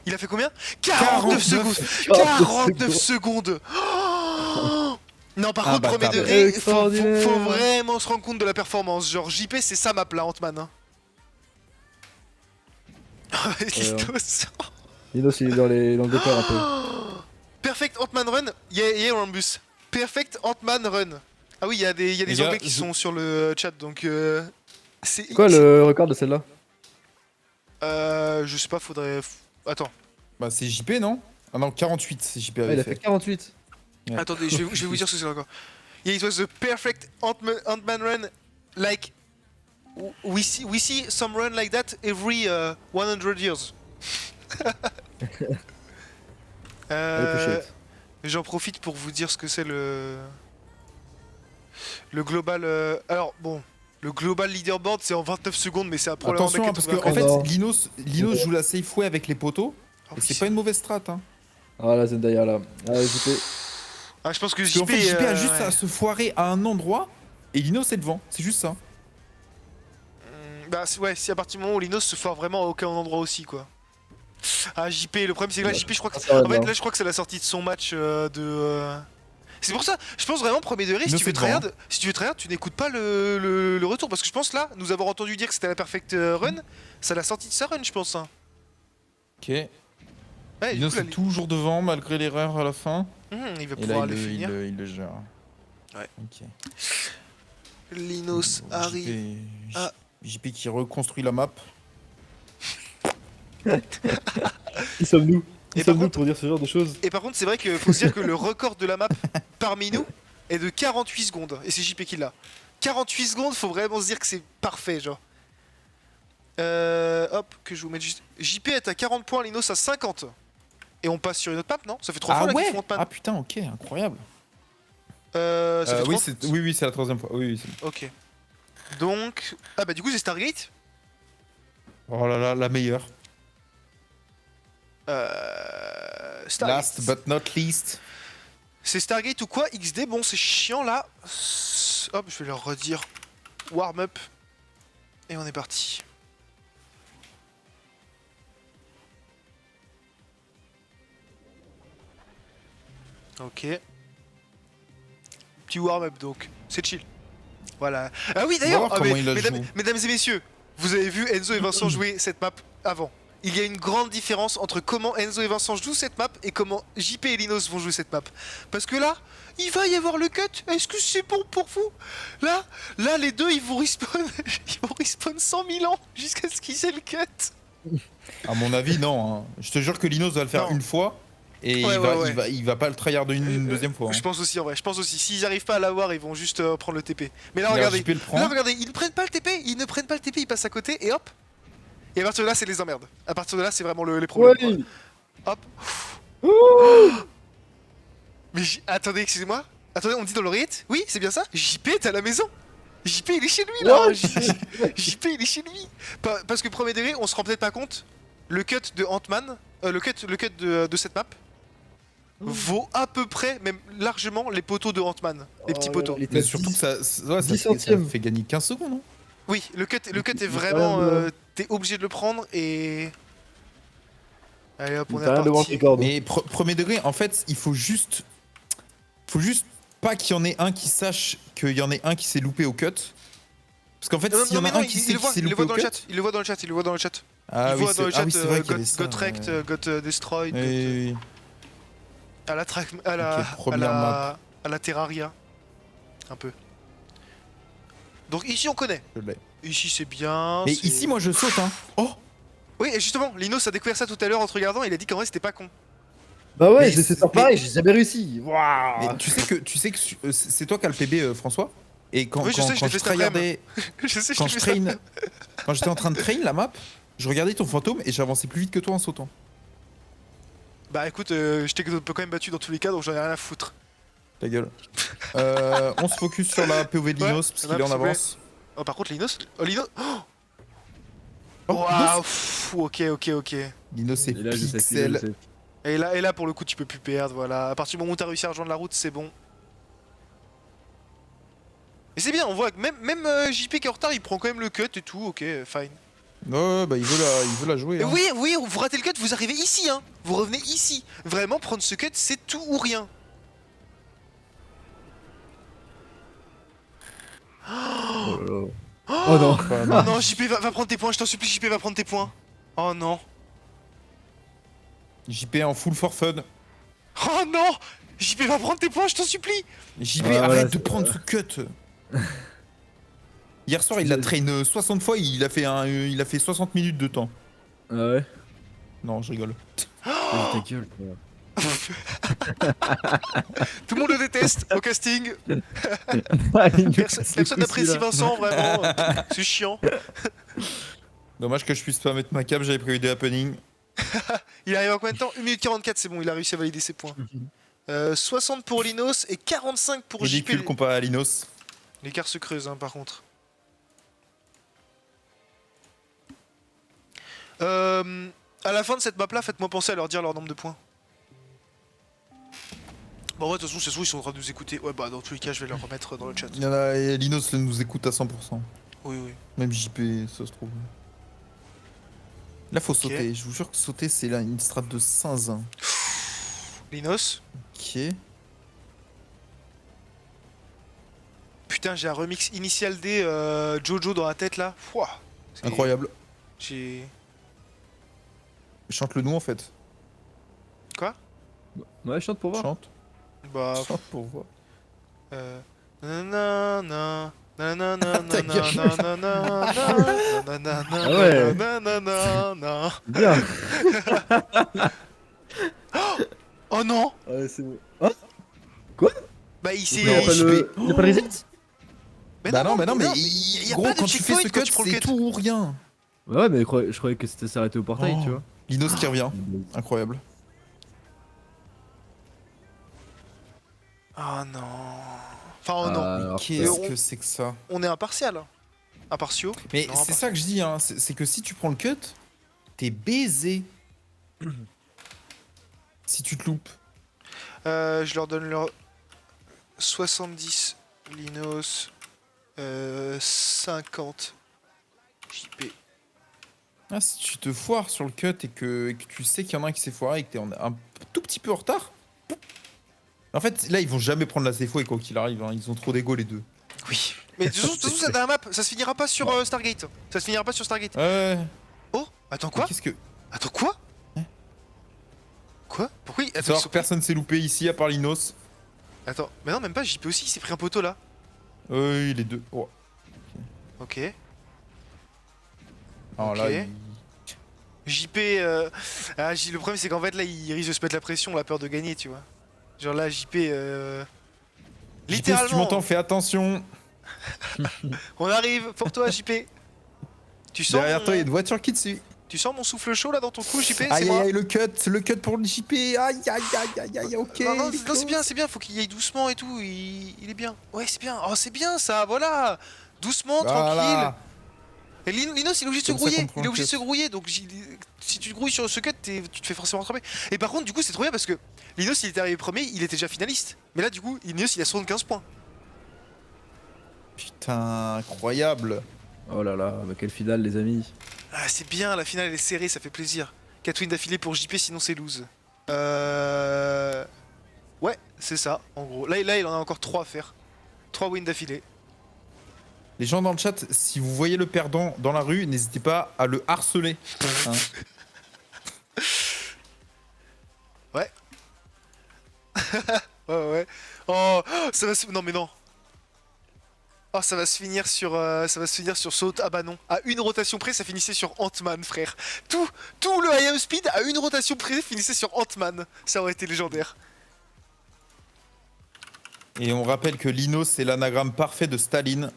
Il a fait combien? 49 secondes 49 secondes Oh. Non, par Ah, contre, premier bâtard. degré, faut Extraordinaire. vraiment se rendre compte de la performance. Genre, JP, c'est sa map là, Ant-Man. Hein. Linos. Linos, il est dans le départ un peu. Perfect Ant-Man run. Yeah, Rambus. Perfect Ant-Man run. Ah oui, il y a des Les gars, anglais qui sont sur le chat, donc c'est Quoi le record de celle-là? je sais pas, faudrait. Attends, Bah, c'est JP, non? Ah non, 48, c'est JP Ouais, avait il a fait 48. Ouais. attendez, je vais vous dire ce que c'est encore. Yeah, it was the perfect Ant-Man run, like we see some run like that every 100 years. Allez, appreciate. J'en profite pour vous dire ce que c'est le global. Alors bon, le global leaderboard c'est en 29 secondes, mais c'est un problème. Attention, hein, parce que en un fait, non. Linos joue la safe way avec les poteaux. Ah Et c'est pas une mauvaise strat. Hein. Ah la Zendaya là. Ah, JP. Ah, je pense que Parce JP. qu'en fait, JP a juste ouais. à se foirer à un endroit et Linos est devant. C'est juste ça. Bah ouais, si à partir du moment où Linos se foire vraiment à aucun endroit aussi quoi. Ah JP, le problème c'est que là JP je crois que... Ça va En fait bien. là je crois que c'est la sortie de son match de... C'est pour ça, je pense vraiment premier degré, si Linos tu veux est devant, tryhard, tu n'écoutes pas le retour. Parce que je pense là, nous avons entendu dire que c'était la perfect run, c'est la sortie de sa run je pense. Hein. Ok. Ouais, du Linos coup, là, est toujours devant malgré l'erreur à la fin. il va Et là, pouvoir le il finir. le gère. Ouais. Ok. Linos Bon, arrive. JP, Ah. JP qui reconstruit la map. Qui sommes-nous? Qui Et par sommes-nous contre- pour dire ce genre de choses? Et par contre, c'est vrai qu'il faut se dire que le record de la map parmi nous est de 48 secondes. Et c'est JP qui l'a. 48 secondes, faut vraiment se dire que c'est parfait, genre. Hop, que je vous mette juste. JP est à 40 points, Linos à 50. Et on passe sur une autre map, non? Ça fait 3 Ah fois là qu'ils ouais. font Ant-Man. Ah putain, ok, incroyable. Ça fait Oui, 3 oui, c'est la troisième fois. Oui, oui. Ok. Donc. Ah bah du coup c'est Stargate. Oh là là, la meilleure. Stargate. Last but not least. C'est Stargate ou quoi? XD, bon c'est chiant là. Hop, je vais leur redire. Warm up. Et on est parti. Ok. Petit warm up donc. C'est chill. Voilà. Ah oui On va d'ailleurs, voir ah, comment il la mesdames, joue. mesdames et messieurs, vous avez vu Enzo et Vincent jouer cette map avant. Il y a une grande différence entre comment Enzo et Vincent jouent cette map et comment JP et Linos vont jouer cette map. Parce que là, il va y avoir le cut. Est-ce que c'est bon pour vous? Là, les deux, ils vont respawn, ils vont respawn 100 000 ans jusqu'à ce qu'ils aient le cut. À mon avis, non. Hein. Je te jure que Linos va le faire Non. une fois et Ouais, ouais. il va pas le tryhard une deuxième fois. Hein. Je pense aussi en vrai. Je pense aussi. S'ils arrivent pas à l'avoir, ils vont juste prendre le TP. Mais là, Regarde, regardez. JP le prend. Là, regardez, ils ne prennent pas le TP. Ils ne prennent pas le TP. Ils passent à côté et hop. Et à partir de là, c'est les emmerdes. À partir de là, c'est vraiment les problèmes. quoi. Ouais. Hop. Mais attendez, excusez-moi. Attendez, on dit dans l'oreillette? Oui, c'est bien ça? JP est à la maison. JP il est chez lui là. What JP il est chez lui. Parce que premier degré, on se rend peut-être pas compte. Le cut de Ant-Man, le cut de cette map vaut à peu près, même largement, les poteaux de Ant-Man. Les petits poteaux. Mais surtout que ça, ouais, 10 ça centièmes. fait gagner 15 secondes. Non Oui, le cut est Il vraiment. fait rien de- T'es obligé de le prendre et. Allez hop, on est T'as rien devant reparti. tes cordes. Mais premier degré, en fait, il faut juste pas qu'il y en ait un qui sache qu'il y en ait un qui s'est loupé au cut. Parce qu'en fait, Non, s'il y en mais a non, un qui sait il le qu'il voit, s'est il le loupé voit au dans le cut. chat. Il le voit dans le chat. Il le voit dans le chat. Ah Il oui, voit dans le chat. c'est vrai qu'il y avait ça. Got wrecked, ouais. got destroyed. Oui, oui, oui. À la première map. à la Terraria. Un peu. Donc ici on connaît. Je l'ai. Ici c'est bien. Mais c'est- ici, moi, je saute. Hein. Oh. Oui, et justement, Linos a découvert ça tout à l'heure en te regardant. Il a dit qu'en vrai c'était pas con. Bah ouais, Mais j'ai essayé de faire mais- pareil, j'ai jamais réussi. Mais Waouh. tu sais que c'est toi qui as le PB, François. Et quand, Oui, je sais, je l'ai fait je cet après-midi. tryhardais, Je sais, quand je je fais ça. traîne, quand j'étais en train de train la map, je regardais ton fantôme et j'avançais plus vite que toi en sautant. Bah écoute, je t'ai quand même battu dans tous les cas, donc j'en ai rien à foutre. Ta gueule. On se focus sur la POV de Ouais, Linos parce s'il qu'il est en vous plaît. avance. Oh, par contre, Linos. Oh, Linos. Oh, Waouh, pff, ok. Linos c'est Et là, je sais, je pixel. sais. Et là, pour le coup, tu peux plus perdre, voilà. À partir du moment où t'as réussi à rejoindre la route, c'est bon. Et c'est bien, on voit que même JP qui est en retard, il prend quand même le cut et tout, ok, fine. Ouais, bah il veut la jouer. Et Hein. oui, vous ratez le cut, vous arrivez ici, hein. Vous revenez ici. Vraiment, prendre ce cut, c'est tout ou rien. Oh là là. Oh non. Enfin, Oh non, JP va prendre tes points, je t'en supplie, JP va prendre tes points. Oh non. JP en full for fun. Oh non, JP va prendre tes points, je t'en supplie. JP, Ah, arrête voilà, de c'est- prendre ce cut. Hier soir, il l'a traîné 60 fois, il a fait 60 minutes de temps. Ah ouais. Non, je rigole. Ta gueule. Tout le monde le déteste au casting. Personne n'apprécie Vincent, vraiment. C'est chiant. Dommage que je puisse pas mettre ma cape, j'avais prévu des happenings. Il arrive en combien de temps 1 minute 44, c'est bon, il a réussi à valider ses points. 60 pour Linos et 45 pour Ridicule JP. comparé à Linos. L'écart se creuse, hein, par contre. À la fin de cette map là, faites-moi penser à leur dire leur nombre de points. Bon, ouais, de toute façon, c'est sûr, ils sont en train de nous écouter. Ouais, bah, dans tous les cas, je vais leur remettre dans le chat. Il y en a, et Linos nous écoute à 100%. Oui, oui. Même JP, ça se trouve. Là, faut sauter. Je vous jure que sauter, c'est là une strat de zinzin. Linos. Ok. Putain, j'ai un remix initial des Jojo dans la tête là. Pouah, c'est- Incroyable. J'ai. Chante le nous en fait. Quoi? Ouais, chante pour voir. Chante. Bah. Chante pour voir. Nanana, nanana, Ta gueule. nanana, nanana, Ah ouais. nanana. Bien. Oh non! Ouais, c'est bon. Bah il s'est. Il a pas le. Il a pas le reset. Mais Bah non, mais y a gros, pas de quand tu fais checkpoint ce quand cut, tu prends le c'est cut. tout ou rien. Ouais, mais je croyais que c'était s'arrêter au portail, Oh. tu vois. Linos qui revient. Incroyable. Oh non. Enfin, oh non. Alors, Qu'est-ce on- que c'est que ça? On est impartial. Hein. Impartiaux. Mais Non, c'est impartial. ça que je dis, hein. C'est que si tu prends le cut, t'es baisé. Si tu te loupes. Je leur donne leur 70 Linos, 50 JP. Ah, si tu te foires sur le cut et que tu sais qu'il y en a un qui s'est foiré et que t'es un tout petit peu en retard. En fait, là, ils vont jamais prendre la C4 quoi qu'il arrive. Hein. Ils ont trop d'ego les deux. Oui. Mais de toute façon, ça dans la map, ça se finira pas sur Stargate. Ça se finira pas sur Stargate. Ouais. Oh, attends Mais quoi Qu'est-ce que. Attends quoi Hein Quoi Pourquoi Faut attends, savoir ils sont- que personne s'est loupé ici à part Linos. Attends, mais non, même pas, JP aussi, il s'est pris un poteau là. Oui, les deux. Oh. Ok. Alors là, Ok. JP, le problème c'est qu'en fait là, il risque de se mettre la pression, la peur de gagner, tu vois. Genre là, JP, JP, si tu littéralement, m'entends, fais attention. on arrive pour toi, JP. Tu sens, Derrière mon... toi, il y a une voiture qui te suit. tu sens mon souffle chaud là dans ton cou, JP? C'est Aïe, moi. aïe, aïe, le cut pour le JP. Aïe, aïe, aïe, aïe, ok. Non, non, il est non, c'est close. bien, faut qu'il y aille doucement et tout, il est bien. Ouais, c'est bien, oh c'est bien ça, voilà. Doucement, tranquille. Voilà. Et Linos, il est obligé de se Comme ça grouiller, qu'on prend il est le obligé de cut. se grouiller, donc si tu te grouilles sur ce cut, tu te fais forcément rattraper. Et par contre, du coup, c'est trop bien parce que Linos, il était arrivé premier, il était déjà finaliste. Mais là, du coup, Linos, il a 75 points. Putain, incroyable. Oh là là, bah quelle finale, les amis. Ah, c'est bien, la finale elle est serrée, ça fait plaisir. 4 wins d'affilée pour JP, sinon c'est lose. Ouais, c'est ça, en gros. Là, il en a encore 3 à faire. 3 wins d'affilée. Les gens dans le chat, si vous voyez le perdant dans la rue, n'hésitez pas à le harceler. Hein. Ouais. Ouais. Oh, ça va se... Non, mais non. Oh, ça va se finir sur saute. Ah bah non. À une rotation près, ça finissait sur Ant-Man, frère. Tout le I am speed à une rotation près finissait sur Ant-Man. Ça aurait été légendaire. Et on rappelle que Lino, c'est l'anagramme parfait de Staline.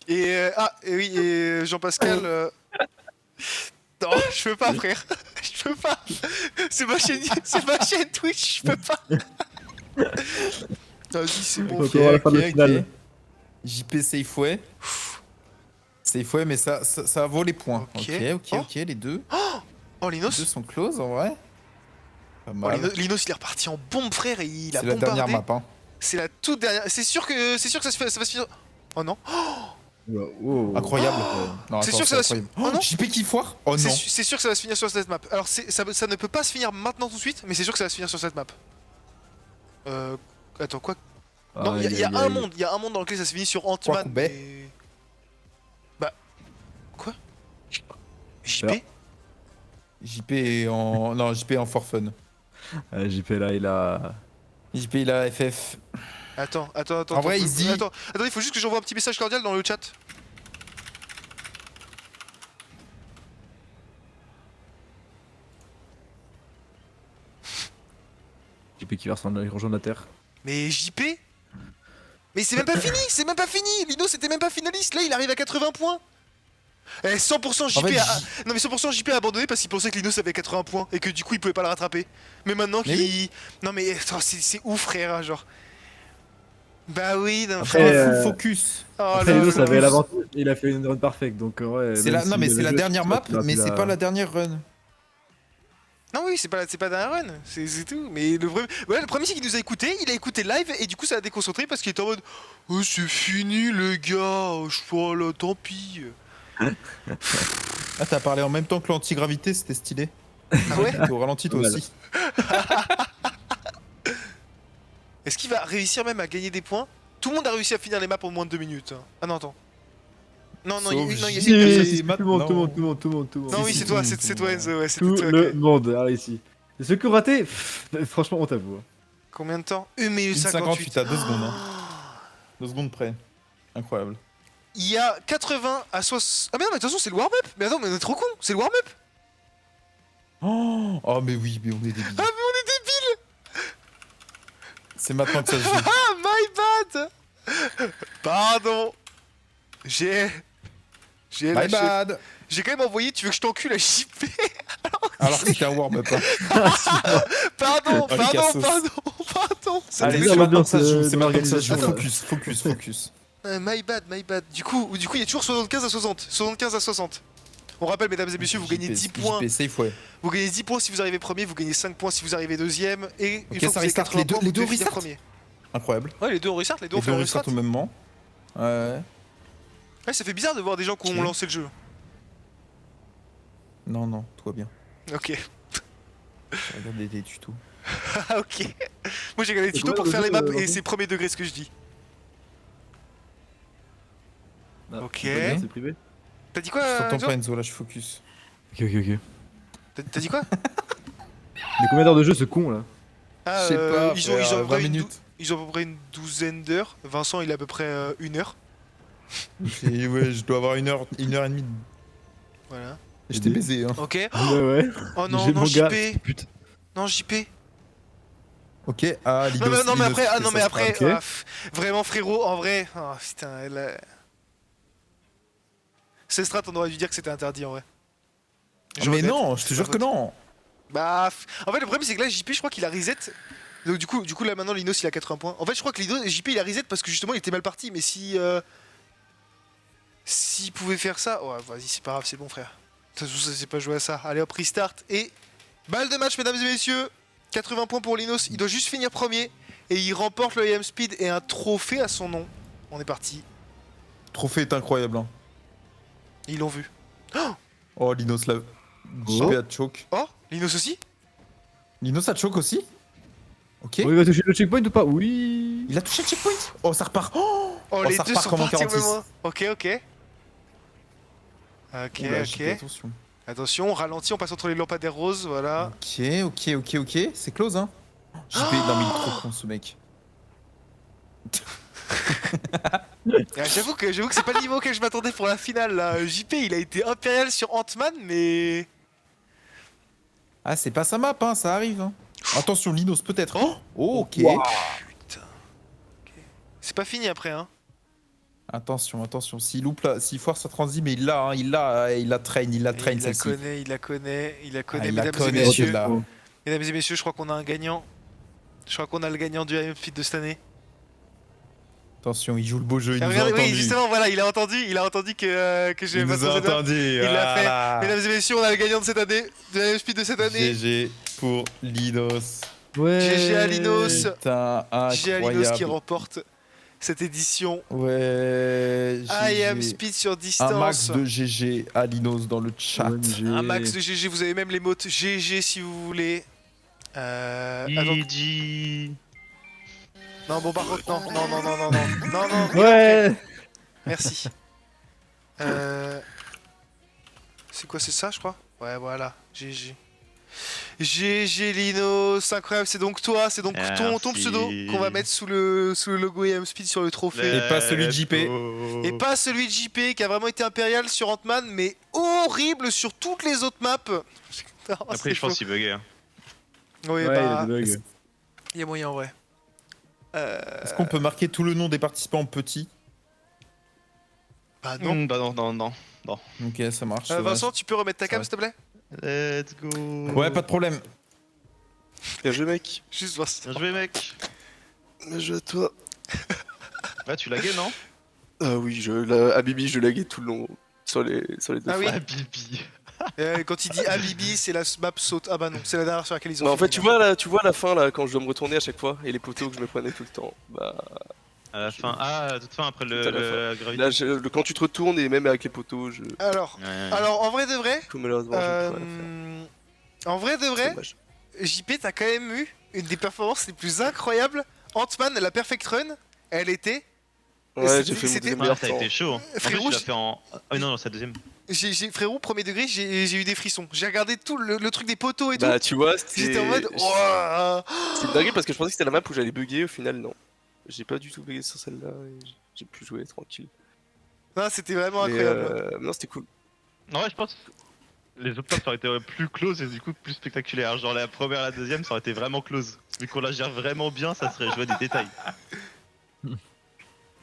Et oui, et Jean-Pascal. Non, je peux pas, frère. Je peux pas. C'est ma chaîne Twitch, je peux pas. Vas-y, c'est bon. Ok, à la fin de la finale. JP Safeway. Safeway, mais ça vaut les points. Ok. Ok, les deux. Oh, Les Linos. deux sont close en vrai. Pas Oh, mal. Linos, il est reparti en bombe, frère, et il a C'est la bombardé. dernière map. Hein. C'est la toute dernière. C'est sûr que ça va se finir. Oh non. Wow. Incroyable. Non, C'est attends, sûr que ça va se- incroyable. Oh non. JP qui foire. Oh non. C'est sûr que ça va se finir sur cette map. Alors ça ne peut pas se finir maintenant tout de suite, mais c'est sûr que ça va se finir sur cette map. Attends quoi? Non, il y a un monde, il y a un monde dans lequel ça se finit sur Ant-Man. Quackbay. et- Bah quoi? JP? Alors. JP est en. Non, JP est en for fun. JP là, il a. JP il a FF. Attends. En vrai, il se dit- Attends, il faut juste que j'envoie un petit message cordial dans le chat. JP qui verse il rejoint la terre. Mais JP? Mais c'est même pas fini, c'est même pas fini. Lino c'était même pas finaliste. Là il arrive à 80 points. Eh 100% JP En fait, Non mais 100% JP a abandonné parce qu'il pensait que Lino avait 80 points et que du coup il pouvait pas le rattraper. Mais maintenant Mais qu'il... Non mais attends, c'est ouf frère, genre. Bah oui, non, Après, frère. full focus. Oh Après, là Linos là. avait l'avantage, il a fait une run parfaite donc ouais. C'est la... Non, mais c'est la dernière map, mais c'est pas la dernière run. Non oui, c'est pas dernière run, c'est tout. Mais le problème c'est qu'il nous a écouté, il a écouté live et du coup ça l'a déconcentré parce qu'il était en mode oh c'est fini les gars, je suis là, tant pis. Ah, t'as parlé en même temps que l'antigravité, c'était stylé. Ah ouais. T'es au ralenti toi Pas mal. aussi. Est-ce qu'il va réussir même à gagner des points? Tout le monde a réussi à finir les maps en moins de 2 minutes. Ah non attends. Non, Sauf il y a une J- personne. Et Tout le monde. Non oui si, c'est toi, tout le c'est monde, toi tout Enzo, ouais, c'était Tout toi. le ok. monde a réussi. Et ceux qui ont raté, franchement, honte à vous. Hein. Combien de temps? 1 minute 58 58. à 2 secondes. Hein. 2 secondes près. Incroyable. Il y a 80 à 60... Ah mais non mais de toute façon c'est le warm-up. Mais attends mais on est trop con, c'est le warm-up. Oh, mais oui, mais on est débiles. Ah mais on est débiles. C'est maintenant que ça se joue. Ah my bad. Pardon. J'ai J'ai My lâché. bad. J'ai quand même envoyé, tu veux que je t'encule à JP? Alors que c'était un warm-up. Hein. Pardon, Oh, les pardon, cassos. pardon. Allez, bizarre c'est maintenant que ça se l'ambiance, joue. de C'est maintenant que ça se joue. l'organisation. Focus. My bad. Du coup, il y a toujours 75 à 60. 75 à 60. On rappelle, mesdames et messieurs, vous gagnez 10 points. JP, safe, ouais. Vous gagnez 10 points si vous arrivez premier, vous gagnez 5 points si vous arrivez deuxième. Et une Ok, fois que ça vous avez restart. 80 points, Les vous deux devez finir restart. premier. Incroyable. Ouais, les deux on restart, les deux on Les fait deux un restart restart. au même moment. Ouais. Ouais, ça fait bizarre de voir des gens qui ont Ok. lancé le jeu. Non, tout va bien. Ok. Je regarde des tutos. Ah, ok. Moi j'ai regardé les C'est tutos quoi pour le faire jeu, les maps et Vincent c'est premier degré ce que je dis. Ah, Ok. c'est pas bien, c'est privé. T'as dit Je quoi, t'entends Enzo? pas, Enzo, là, je focus. Ok. T'as dit quoi? Mais combien d'heures de jeu ce con là? Ah, Je sais pas, ils ont à peu 20 près minutes. ils ont à peu près une douzaine d'heures. Vincent il a à peu près 1 heure. Et ouais, je dois avoir une heure et demie. Voilà. Je t'ai baisé, hein. Ok. Ouais. Oh non, J'ai non, le manga. JP. Putain. Non, JP. Ok, ah, Lidos. Non, mais après, Lidos, ça se fera. ok. vraiment frérot, en vrai. Oh putain, ces strats, on aurait dû dire que c'était interdit en vrai. Je Mais regrette, non, je te c'est jure ma que faute. non. Bah, en fait, le problème c'est que là, JP, je crois qu'il a reset. Donc, du coup, là maintenant, Linos il a 80 points. En fait, je crois que JP il a reset parce que justement il était mal parti. Mais si. S'il pouvait faire ça. Ouais, vas-y, c'est pas grave, c'est bon, frère. De toute façon, ça c'est pas joué à ça. Allez hop, restart. Et. Balle de match, mesdames et messieurs. 80 points pour Linos. Il doit juste finir premier. Et il remporte le IM Speed et un trophée à son nom. On est parti. Le trophée est incroyable, hein. Ils l'ont vu. Oh, Linos, là. JP a choke. Oh, Linos aussi? Linos a choke aussi. Ok. Il va toucher le checkpoint ou pas? Oui. Il a touché le checkpoint. Oh, ça repart. Oh, Oh, Oh, les ça deux repart sont comme en partis au même 46. moment. Ok. Ok, Oula, ok. JP, attention. Attention, on ralentit, on passe entre les lampadaires roses, voilà. Ok. C'est close, hein. JP, non, mais il est trop con, ce mec. Ah, j'avoue que c'est pas le niveau auquel je m'attendais pour la finale là. JP il a été impérial sur Ant-Man mais. Ah, c'est pas sa map, hein, ça arrive. Hein. Attention, Linos, peut-être. Oh, ok. Putain. Ok. C'est pas fini après hein. Attention. S'il loupe là, s'il foire sa transi, mais il l'a, hein, il la traîne, Il la celle-ci. connaît, il la connaît, Ah, il la mesdames et connaît, messieurs. celle-là. Mesdames et messieurs, je crois qu'on a un gagnant. Je crois qu'on a le gagnant du IM Fit de cette année. Attention, il joue le beau jeu, il Ah, nous a regardez, oui, entendu. justement, voilà, il a entendu que j'ai Il pas nous a son doigt. entendu. Il l'a fait. voilà. Mesdames et messieurs, on a le gagnant de cette année, de l'IM Speed de cette année. GG pour Linos. Ouais. GG à Linos. Putain, GG à Linos qui incroyable. remporte cette édition. Ouais, IM GG. Speed sur Un distance. max de GG à Linos dans le chat. Un max de GG, vous avez même les mots GG si vous voulez. Attends. GG. Non, bon, par contre, non. Ouais. Merci. C'est quoi, c'est ça, je crois? Ouais, voilà, GG. GG Lino, c'est incroyable, c'est donc toi, c'est donc ton Merci. pseudo qu'on va mettre sous le logo IM Speed sur le trophée. Et pas celui de JP. Et pas celui de JP qui a vraiment été impérial sur Ant-Man, mais horrible sur toutes les autres maps. Non, Après, c'est je pense chaud. qu'il buguait. Hein. Oui, Ouais, il y a bah, des bugs. il y a moyen en vrai. Est-ce qu'on peut marquer tout le nom des participants en petit? Bah non. Bah non. Ok, ça marche. Vincent, tu peux remettre ta cam, Ça s'il te plaît? Let's go. Ouais, pas de problème. Bien joué, mec. Juste Vincent. Bien joué, mec. Bien joué à toi. Là, tu laguais, non? Ah oui, Habibi, je laguais tout le long sur les deux Ah oui. fois. Ah, Bibi. Quand il dit Habibi, c'est la map saute. Ah bah non, c'est la dernière sur laquelle ils ont Mais en fait, fini, tu vois à la fin là, quand je dois me retourner à chaque fois et les poteaux que je me prenais tout le temps. Bah À la fin. Ah, à toute fin, après Tout à la la gravité. là, quand tu te retournes et même avec les poteaux, je Alors, Ouais. en vrai de vrai, faut malheureusement je peux pas la faire. en vrai de C'est vrai, dommage. JP, t'as quand même eu une des performances les plus incroyables. Ant-Man, la Perfect Run, elle était. Ouais, j'ai fait mon c'était- deuxième Ah, meilleur ça a temps. été chaud. Hein. En plus, Frérot, tu l'as fait en. Ah oui, non, c'est la deuxième. Frérot, premier degré, j'ai eu des frissons. J'ai regardé tout le truc des poteaux et tout. Bah tu vois, J'étais en mode. Ouah. C'est une dinguerie parce que je pensais que c'était la map où j'allais bugger, au final non. J'ai pas du tout bugué sur celle-là et j'ai pu jouer tranquille. Non, c'était vraiment Mais incroyable. non, c'était cool. Non, ouais, je pense. Les autres maps ça aurait été plus close et du coup plus spectaculaire. Genre la première et la deuxième, ça aurait été vraiment close. Vu qu'on la gère vraiment bien, ça serait joué des détails.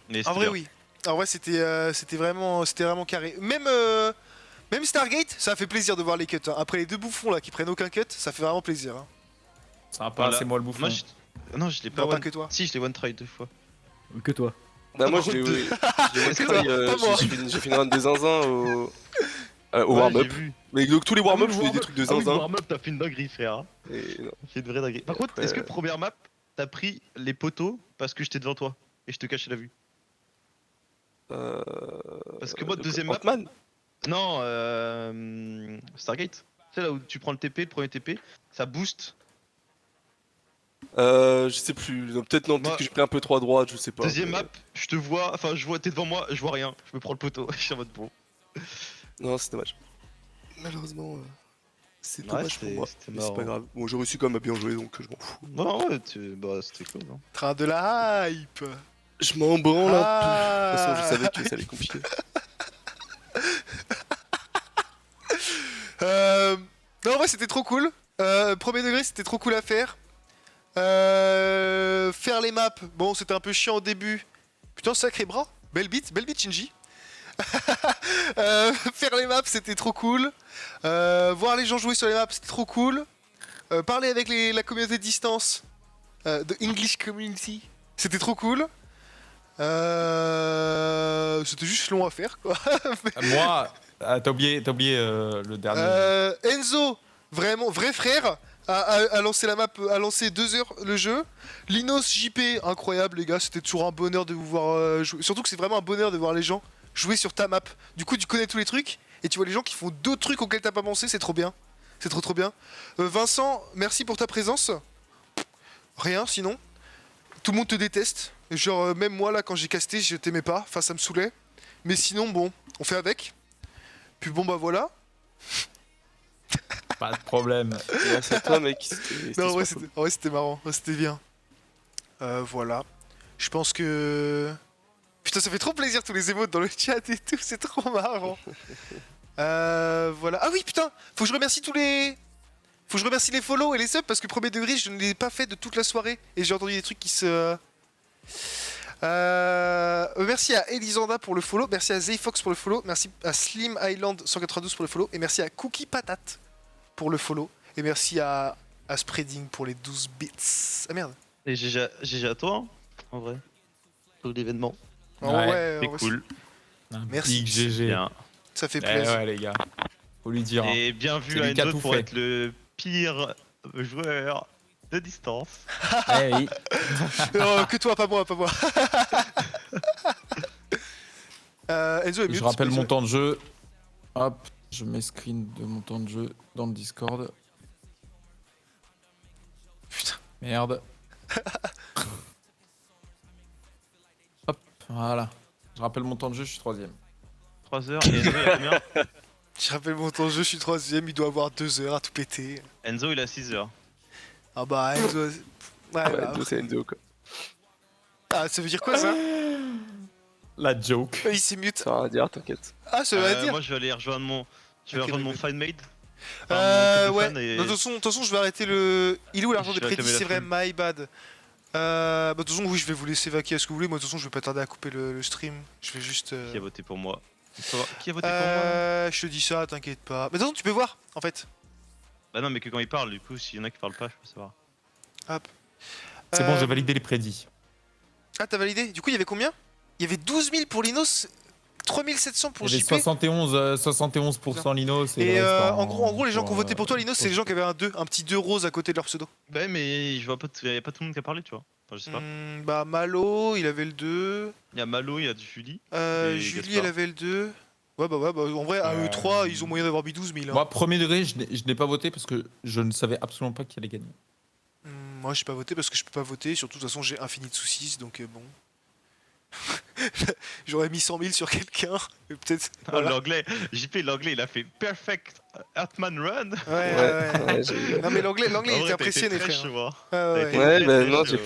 Mais En c'était vrai, bien. oui. En vrai, c'était vraiment carré. Même Stargate, ça a fait plaisir de voir les cuts. Hein. Après les deux bouffons là qui prennent aucun cut, ça fait vraiment plaisir. Hein. Sympa, Voilà. c'est moi le bouffon. Moi, non, je l'ai pas Non, pas one. que toi. Si, je l'ai one try 2 fois. Que toi. Bah moi Par j'ai contre, j'ai Pas moi. j'ai fait une run des zinzins au Ouais, warm-up. j'ai vu. Mais donc tous les warm-up, Ah je oui, faisais des trucs de Ah oui, zinzin. warm-up, t'as fait une dinguerie, frère. Et non. T'as fait une vraie dinguerie. Par contre, après, est-ce que première map, t'as pris les poteaux parce que j'étais devant toi et je te cachais la vue? Euh... Parce que moi, deuxième map. Ant-Man. Non, Stargate. C'est là où tu prends le TP, le premier TP, ça booste. Je sais plus. Non, peut-être non, peut-être Moi- que j'ai pris un peu trop à droite, je sais pas. Deuxième mais- map, je te vois, enfin, je vois, t'es devant moi, je vois rien, je me prends le poteau, je suis en mode bon. Non, c'est dommage. Malheureusement, c'est Ouais, dommage pour c'était- moi. c'était Mais c'est pas marrant. grave. Bon, j'ai réussi quand même à bien jouer, donc je m'en fous. Non, ouais, bah, c'était cool, non? Train de la hype. Je m'en branle un peu. Ah. De toute façon, je savais que ça allait compliquer. Non, en vrai, c'était trop cool. Premier degré, c'était trop cool à faire. Faire les maps, bon, c'était un peu chiant au début. Putain, sacré bras. Belle bite, Shinji. Faire les maps, c'était trop cool. Voir les gens jouer sur les maps, c'était trop cool. Parler avec la communauté de distance, de English Community, c'était trop cool. C'était juste long à faire, quoi. Moi, t'as oublié le dernier. Enzo, vraiment, vrai frère, a lancé la map, a lancé 2 heures le jeu. Linos JP, incroyable les gars, c'était toujours un bonheur de vous voir jouer. Surtout que c'est vraiment un bonheur de voir les gens jouer sur ta map. Du coup, tu connais tous les trucs et tu vois les gens qui font d'autres trucs auxquels t'as pas pensé, c'est trop bien. C'est trop bien. Vincent, merci pour ta présence. Rien sinon. Tout le monde te déteste. Genre, même moi là, quand j'ai casté, je t'aimais pas. Enfin, ça me saoulait. Mais sinon, bon, on fait avec. Puis bon, bah voilà. Pas de problème. Merci à toi, mec. C'était Non, super cool. en vrai, c'était marrant, ouais, c'était bien. Voilà. Je pense que. Putain, ça fait trop plaisir tous les émotes dans le chat et tout, c'est trop marrant. Voilà. Ah oui, putain, faut que je remercie tous les. Faut que je remercie les follow et les subs parce que premier degré, je ne l'ai pas fait de toute la soirée et j'ai entendu des trucs qui se. Merci à Elisanda pour le follow, merci à Zayfox pour le follow, merci à Slim Island 192 pour le follow et merci à Cookie Patate pour le follow et merci à Spreading pour les 12 bits. Ah merde. Et GG à toi, hein, en vrai. Tout l'événement. En Ouais, vrai, C'est en vrai, cool. Un Merci. Big GG. Bien. ça fait Eh plaisir. ouais, les gars. Faut lui dire. Hein. Et bien vu C'est à lui qui a Enzo tout pour fait. être le pire joueur de distance. Eh oui. Non, que toi, pas moi, pas moi. Enzo est mieux. Je rappelle mon temps de jeu. Hop, je mets screen de mon temps de jeu dans le Discord. Putain. Merde. Hop, voilà. Je rappelle mon temps de jeu, je suis 3ème. 3 heures. Et Enzo, il a combien? Je rappelle mon temps de jeu, je suis 3ème, il doit avoir 2 heures à tout péter. Enzo, il a 6 heures. Ah bah, Enzo. Ouais, Ouais, bah, Enzo, c'est Enzo, quoi. Ah, ça veut dire quoi ça? La joke. Il s'est mute. Ça va rien dire, t'inquiète. Ah, ça veut dire. Moi, je vais aller rejoindre mon. Je vais Ok, rejoindre mon d'accord. fanmade. Ouais. Et... Non, de toute façon, je vais arrêter le. Il est où l'argent Je des vais prédits? réclamer C'est la vrai, my bad. Bah, de toute façon, oui, je vais vous laisser vaquer à ce que vous voulez. Moi, de toute façon, je vais pas tarder à couper le stream. Je vais juste. Qui a voté pour moi? Qui a voté pour moi? Je te dis ça, t'inquiète pas. Mais de toute façon, tu peux voir, en fait. Bah non, mais que quand il parle, du coup, s'il y en a qui parlent pas, je peux savoir. C'est bon, Euh, j'ai validé les prédits. Ah, t'as validé? Du coup, il y avait combien? Il y avait 12 000 pour Linos, 3700 pour Il y avait JP. 71% Linos. Et le reste en gros, les gens qui ont voté pour toi, Linos, Linos, c'est les gens qui avaient un petit 2 rose à côté de leur pseudo. Bah ouais, mais je vois pas, y a pas tout le monde qui a parlé, tu vois. Enfin, je sais pas. Bah, Malo, il avait le 2. Il y a Malo, il y a du Julie. Et Julie, Gaspard. elle avait le 2. Ouais, bah, en vrai, à eux 3, ils ont moyen d'avoir mis 12 000. Hein. Moi, premier degré, je n'ai pas voté parce que je ne savais absolument pas qui allait gagner. Moi, j'ai pas voté parce que je peux pas voter. Surtout, de toute façon, j'ai infini de soucis, donc bon. J'aurais mis 100 000 sur quelqu'un. et Peut-être. Ah, Voilà. l'anglais, JP, l'anglais, il a fait Perfect Atman Run. Ouais. j'ai- Non, mais l'anglais, En il vrai, était t'as impressionné, été très frère. chaud, hein. Ouais. été- Ouais, bah très non, chaud.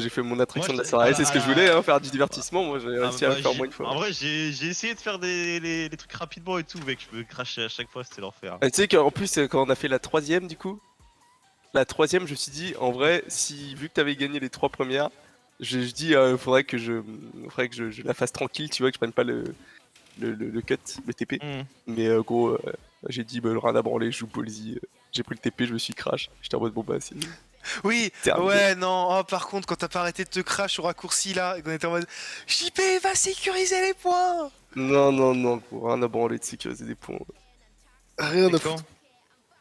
j'ai fait mon attraction Moi, de la je- soirée, c'est ce que je voulais, hein, faire du Ah, divertissement. Moi, j'ai Ah, réussi à bah, le faire j'ai- moins une fois. En vrai, j'ai essayé de faire les trucs rapidement et tout, mec. Je me crachais à chaque fois, c'était l'enfer. Tu sais qu'en plus, quand on a fait la 3ème, du coup, la 3ème, je me suis dit, en vrai, si vu que t'avais gagné les 3 premières, Je dis, faudrait que je la fasse tranquille, tu vois, que je prenne pas le cut, le TP. Mais gros, j'ai dit, bah, le rien à branler, je joue Ballsy. J'ai pris le TP, je me suis crash. J'étais en mode, bon bah, c'est Oui, terminé. ouais, non, oh, par contre, quand t'as pas arrêté de te crash au raccourci là, et qu'on était en mode JP va sécuriser les points. Non, non, non, gros, rien à branler de sécuriser des points. Rien à foutre.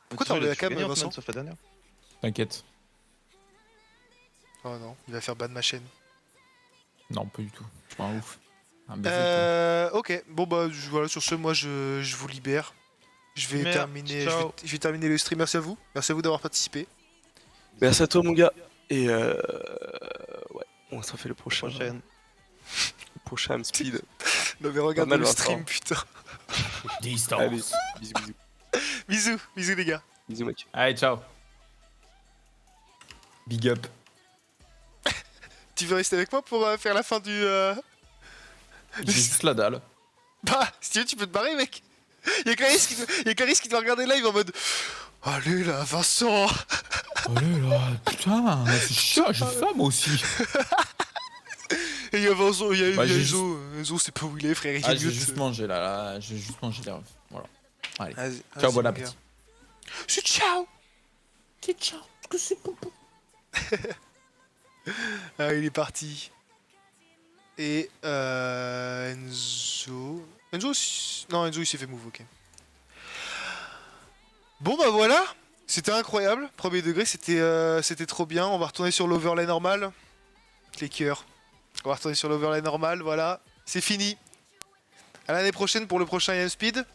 Pourquoi t'as enlevé la cam, gagné, Vincent? sauf la dernière. T'inquiète. Oh non, il va faire ban de ma chaîne. Non, pas du tout. Je suis pas un ouf. Un baiser, quoi. Ok, bon bah voilà, sur ce, moi je vous libère. Je vais Merde, terminer, ciao. je vais terminer le stream. Merci à vous d'avoir participé. Merci à toi, mon gars. Et ouais, on se refait le prochain. Prochaine. Le prochain speed. Non mais regarde mal, le Vincent. stream, putain. Distance. Allez, bisous, bisous. Bisous, bisous les gars. Bisous, mec. Allez, ciao. Big up. Tu veux rester avec moi pour faire la fin du... J'ai juste la dalle. Bah, si tu veux, tu peux te barrer, mec. Y'a Clarisse qui doit regarder live en mode... Allez là, Vincent. Allez là, putain, c'est chiant, j'ai faim moi aussi. Et y'a Vincent, y'a Bah, j'ai Enzo. Enzo, c'est pas où il est, frère. Il Ah, est j'ai mute. juste mangé là, j'ai juste mangé les refs. Voilà. Allez. Vas-y, Ciao, vas-y, bon mon appétit. gars. C'est ciao. C'est ciao, que c'est pompon. Ah, il est parti. Et Enzo... Non, Enzo il s'est fait move, ok. Bon bah voilà. C'était incroyable. Premier degré, c'était trop bien. On va retourner sur l'overlay normal. Les cœurs. On va retourner sur l'overlay normal, voilà. C'est fini. À l'année prochaine pour le prochain IM Speed.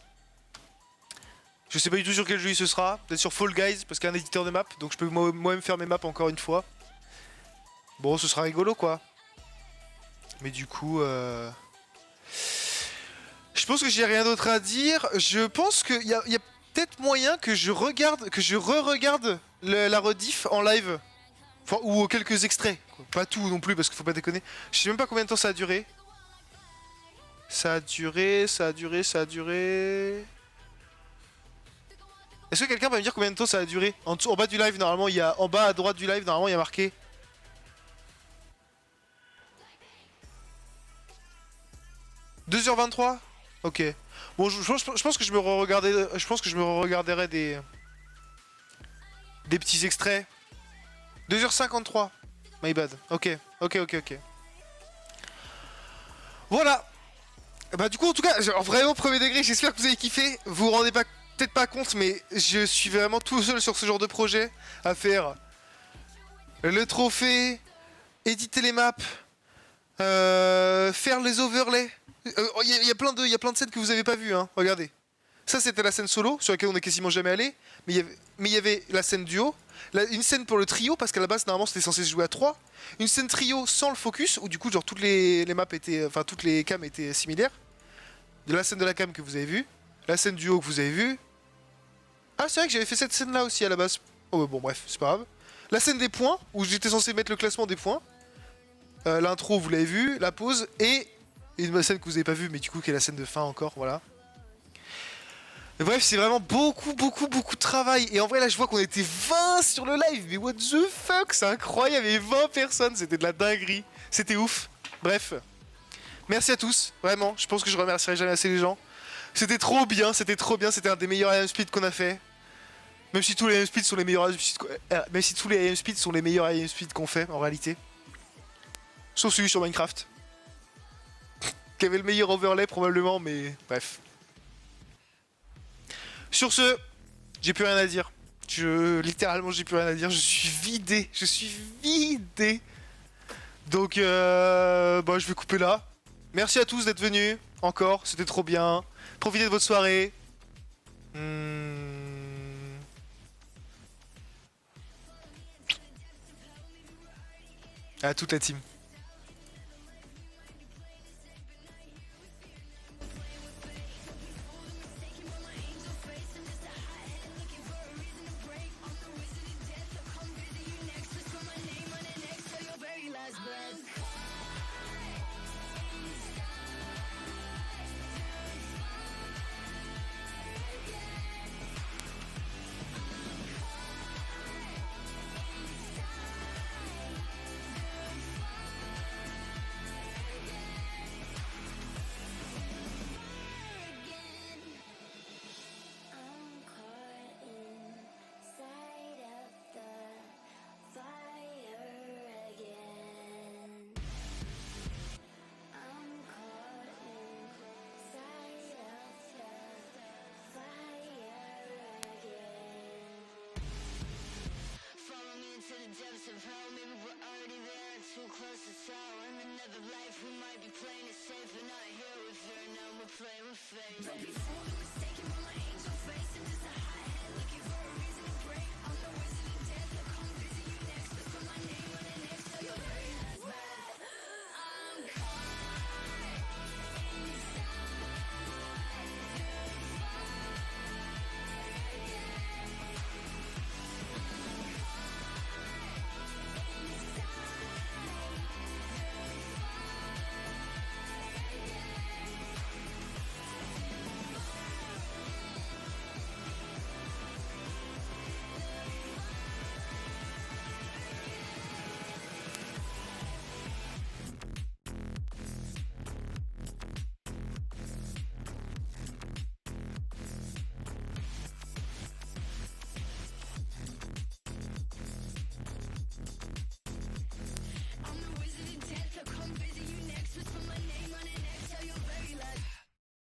Je sais pas du tout sur quel jeu ce sera. Peut-être sur Fall Guys, parce qu'il y a un éditeur de map. Donc je peux moi-même faire mes maps encore une fois. Bon, ce sera rigolo quoi. Mais du coup... Je pense que j'ai rien d'autre à dire. Je pense qu'il y a peut-être moyen que je re-regarde la rediff en live. Enfin, ou quelques extraits. Quoi. Pas tout non plus, parce qu'il faut pas déconner. Je sais même pas combien de temps ça a duré. Ça a duré... Est-ce que quelqu'un va me dire combien de temps ça a duré? En bas du live, normalement, il y a... En bas à droite du live, normalement, il y a marqué... 2h23. Ok. Bon, je pense que je me re-regarderai des petits extraits. 2h53. My bad. Ok. Voilà. Bah du coup, en tout cas, vraiment premier degré, j'espère que vous avez kiffé. Vous vous rendez peut-être pas compte, mais je suis vraiment tout seul sur ce genre de projet à faire le trophée, éditer les maps, faire les overlays. Il y a plein de scènes que vous avez pas vues, hein. Regardez. Ça, c'était la scène solo, sur laquelle on est quasiment jamais allé. Mais il y avait la scène duo, une scène pour le trio, parce qu'à la base, normalement, c'était censé se jouer à 3. Une scène trio sans le focus, où du coup, genre, toutes les maps étaient... Enfin, toutes les cams étaient similaires. De la scène de la cam que vous avez vue. La scène duo que vous avez vue. Ah, c'est vrai que j'avais fait cette scène-là aussi, à la base. Oh, bon, bref, c'est pas grave. La scène des points, où j'étais censé mettre le classement des points. L'intro, vous l'avez vu. La pause, et... une scène que vous avez pas vue, mais du coup, qui est la scène de fin encore, voilà. Mais bref, c'est vraiment beaucoup de travail. Et en vrai, là, je vois qu'on était 20 sur le live. Mais what the fuck, c'est incroyable. Il y avait 20 personnes, c'était de la dinguerie. C'était ouf. Bref. Merci à tous, vraiment. Je pense que je remercierai jamais assez les gens. C'était trop bien, c'était un des meilleurs IM Speed qu'on a fait. Même si tous les IM Speed sont les meilleurs IM Speed qu'on fait, en réalité. Sauf celui sur Minecraft. Qui avait le meilleur overlay, probablement, mais bref. Sur ce, j'ai plus rien à dire. Littéralement, j'ai plus rien à dire. Je suis vidé. Donc, bah, je vais couper là. Merci à tous d'être venus. Encore, c'était trop bien. Profitez de votre soirée. À toute la team.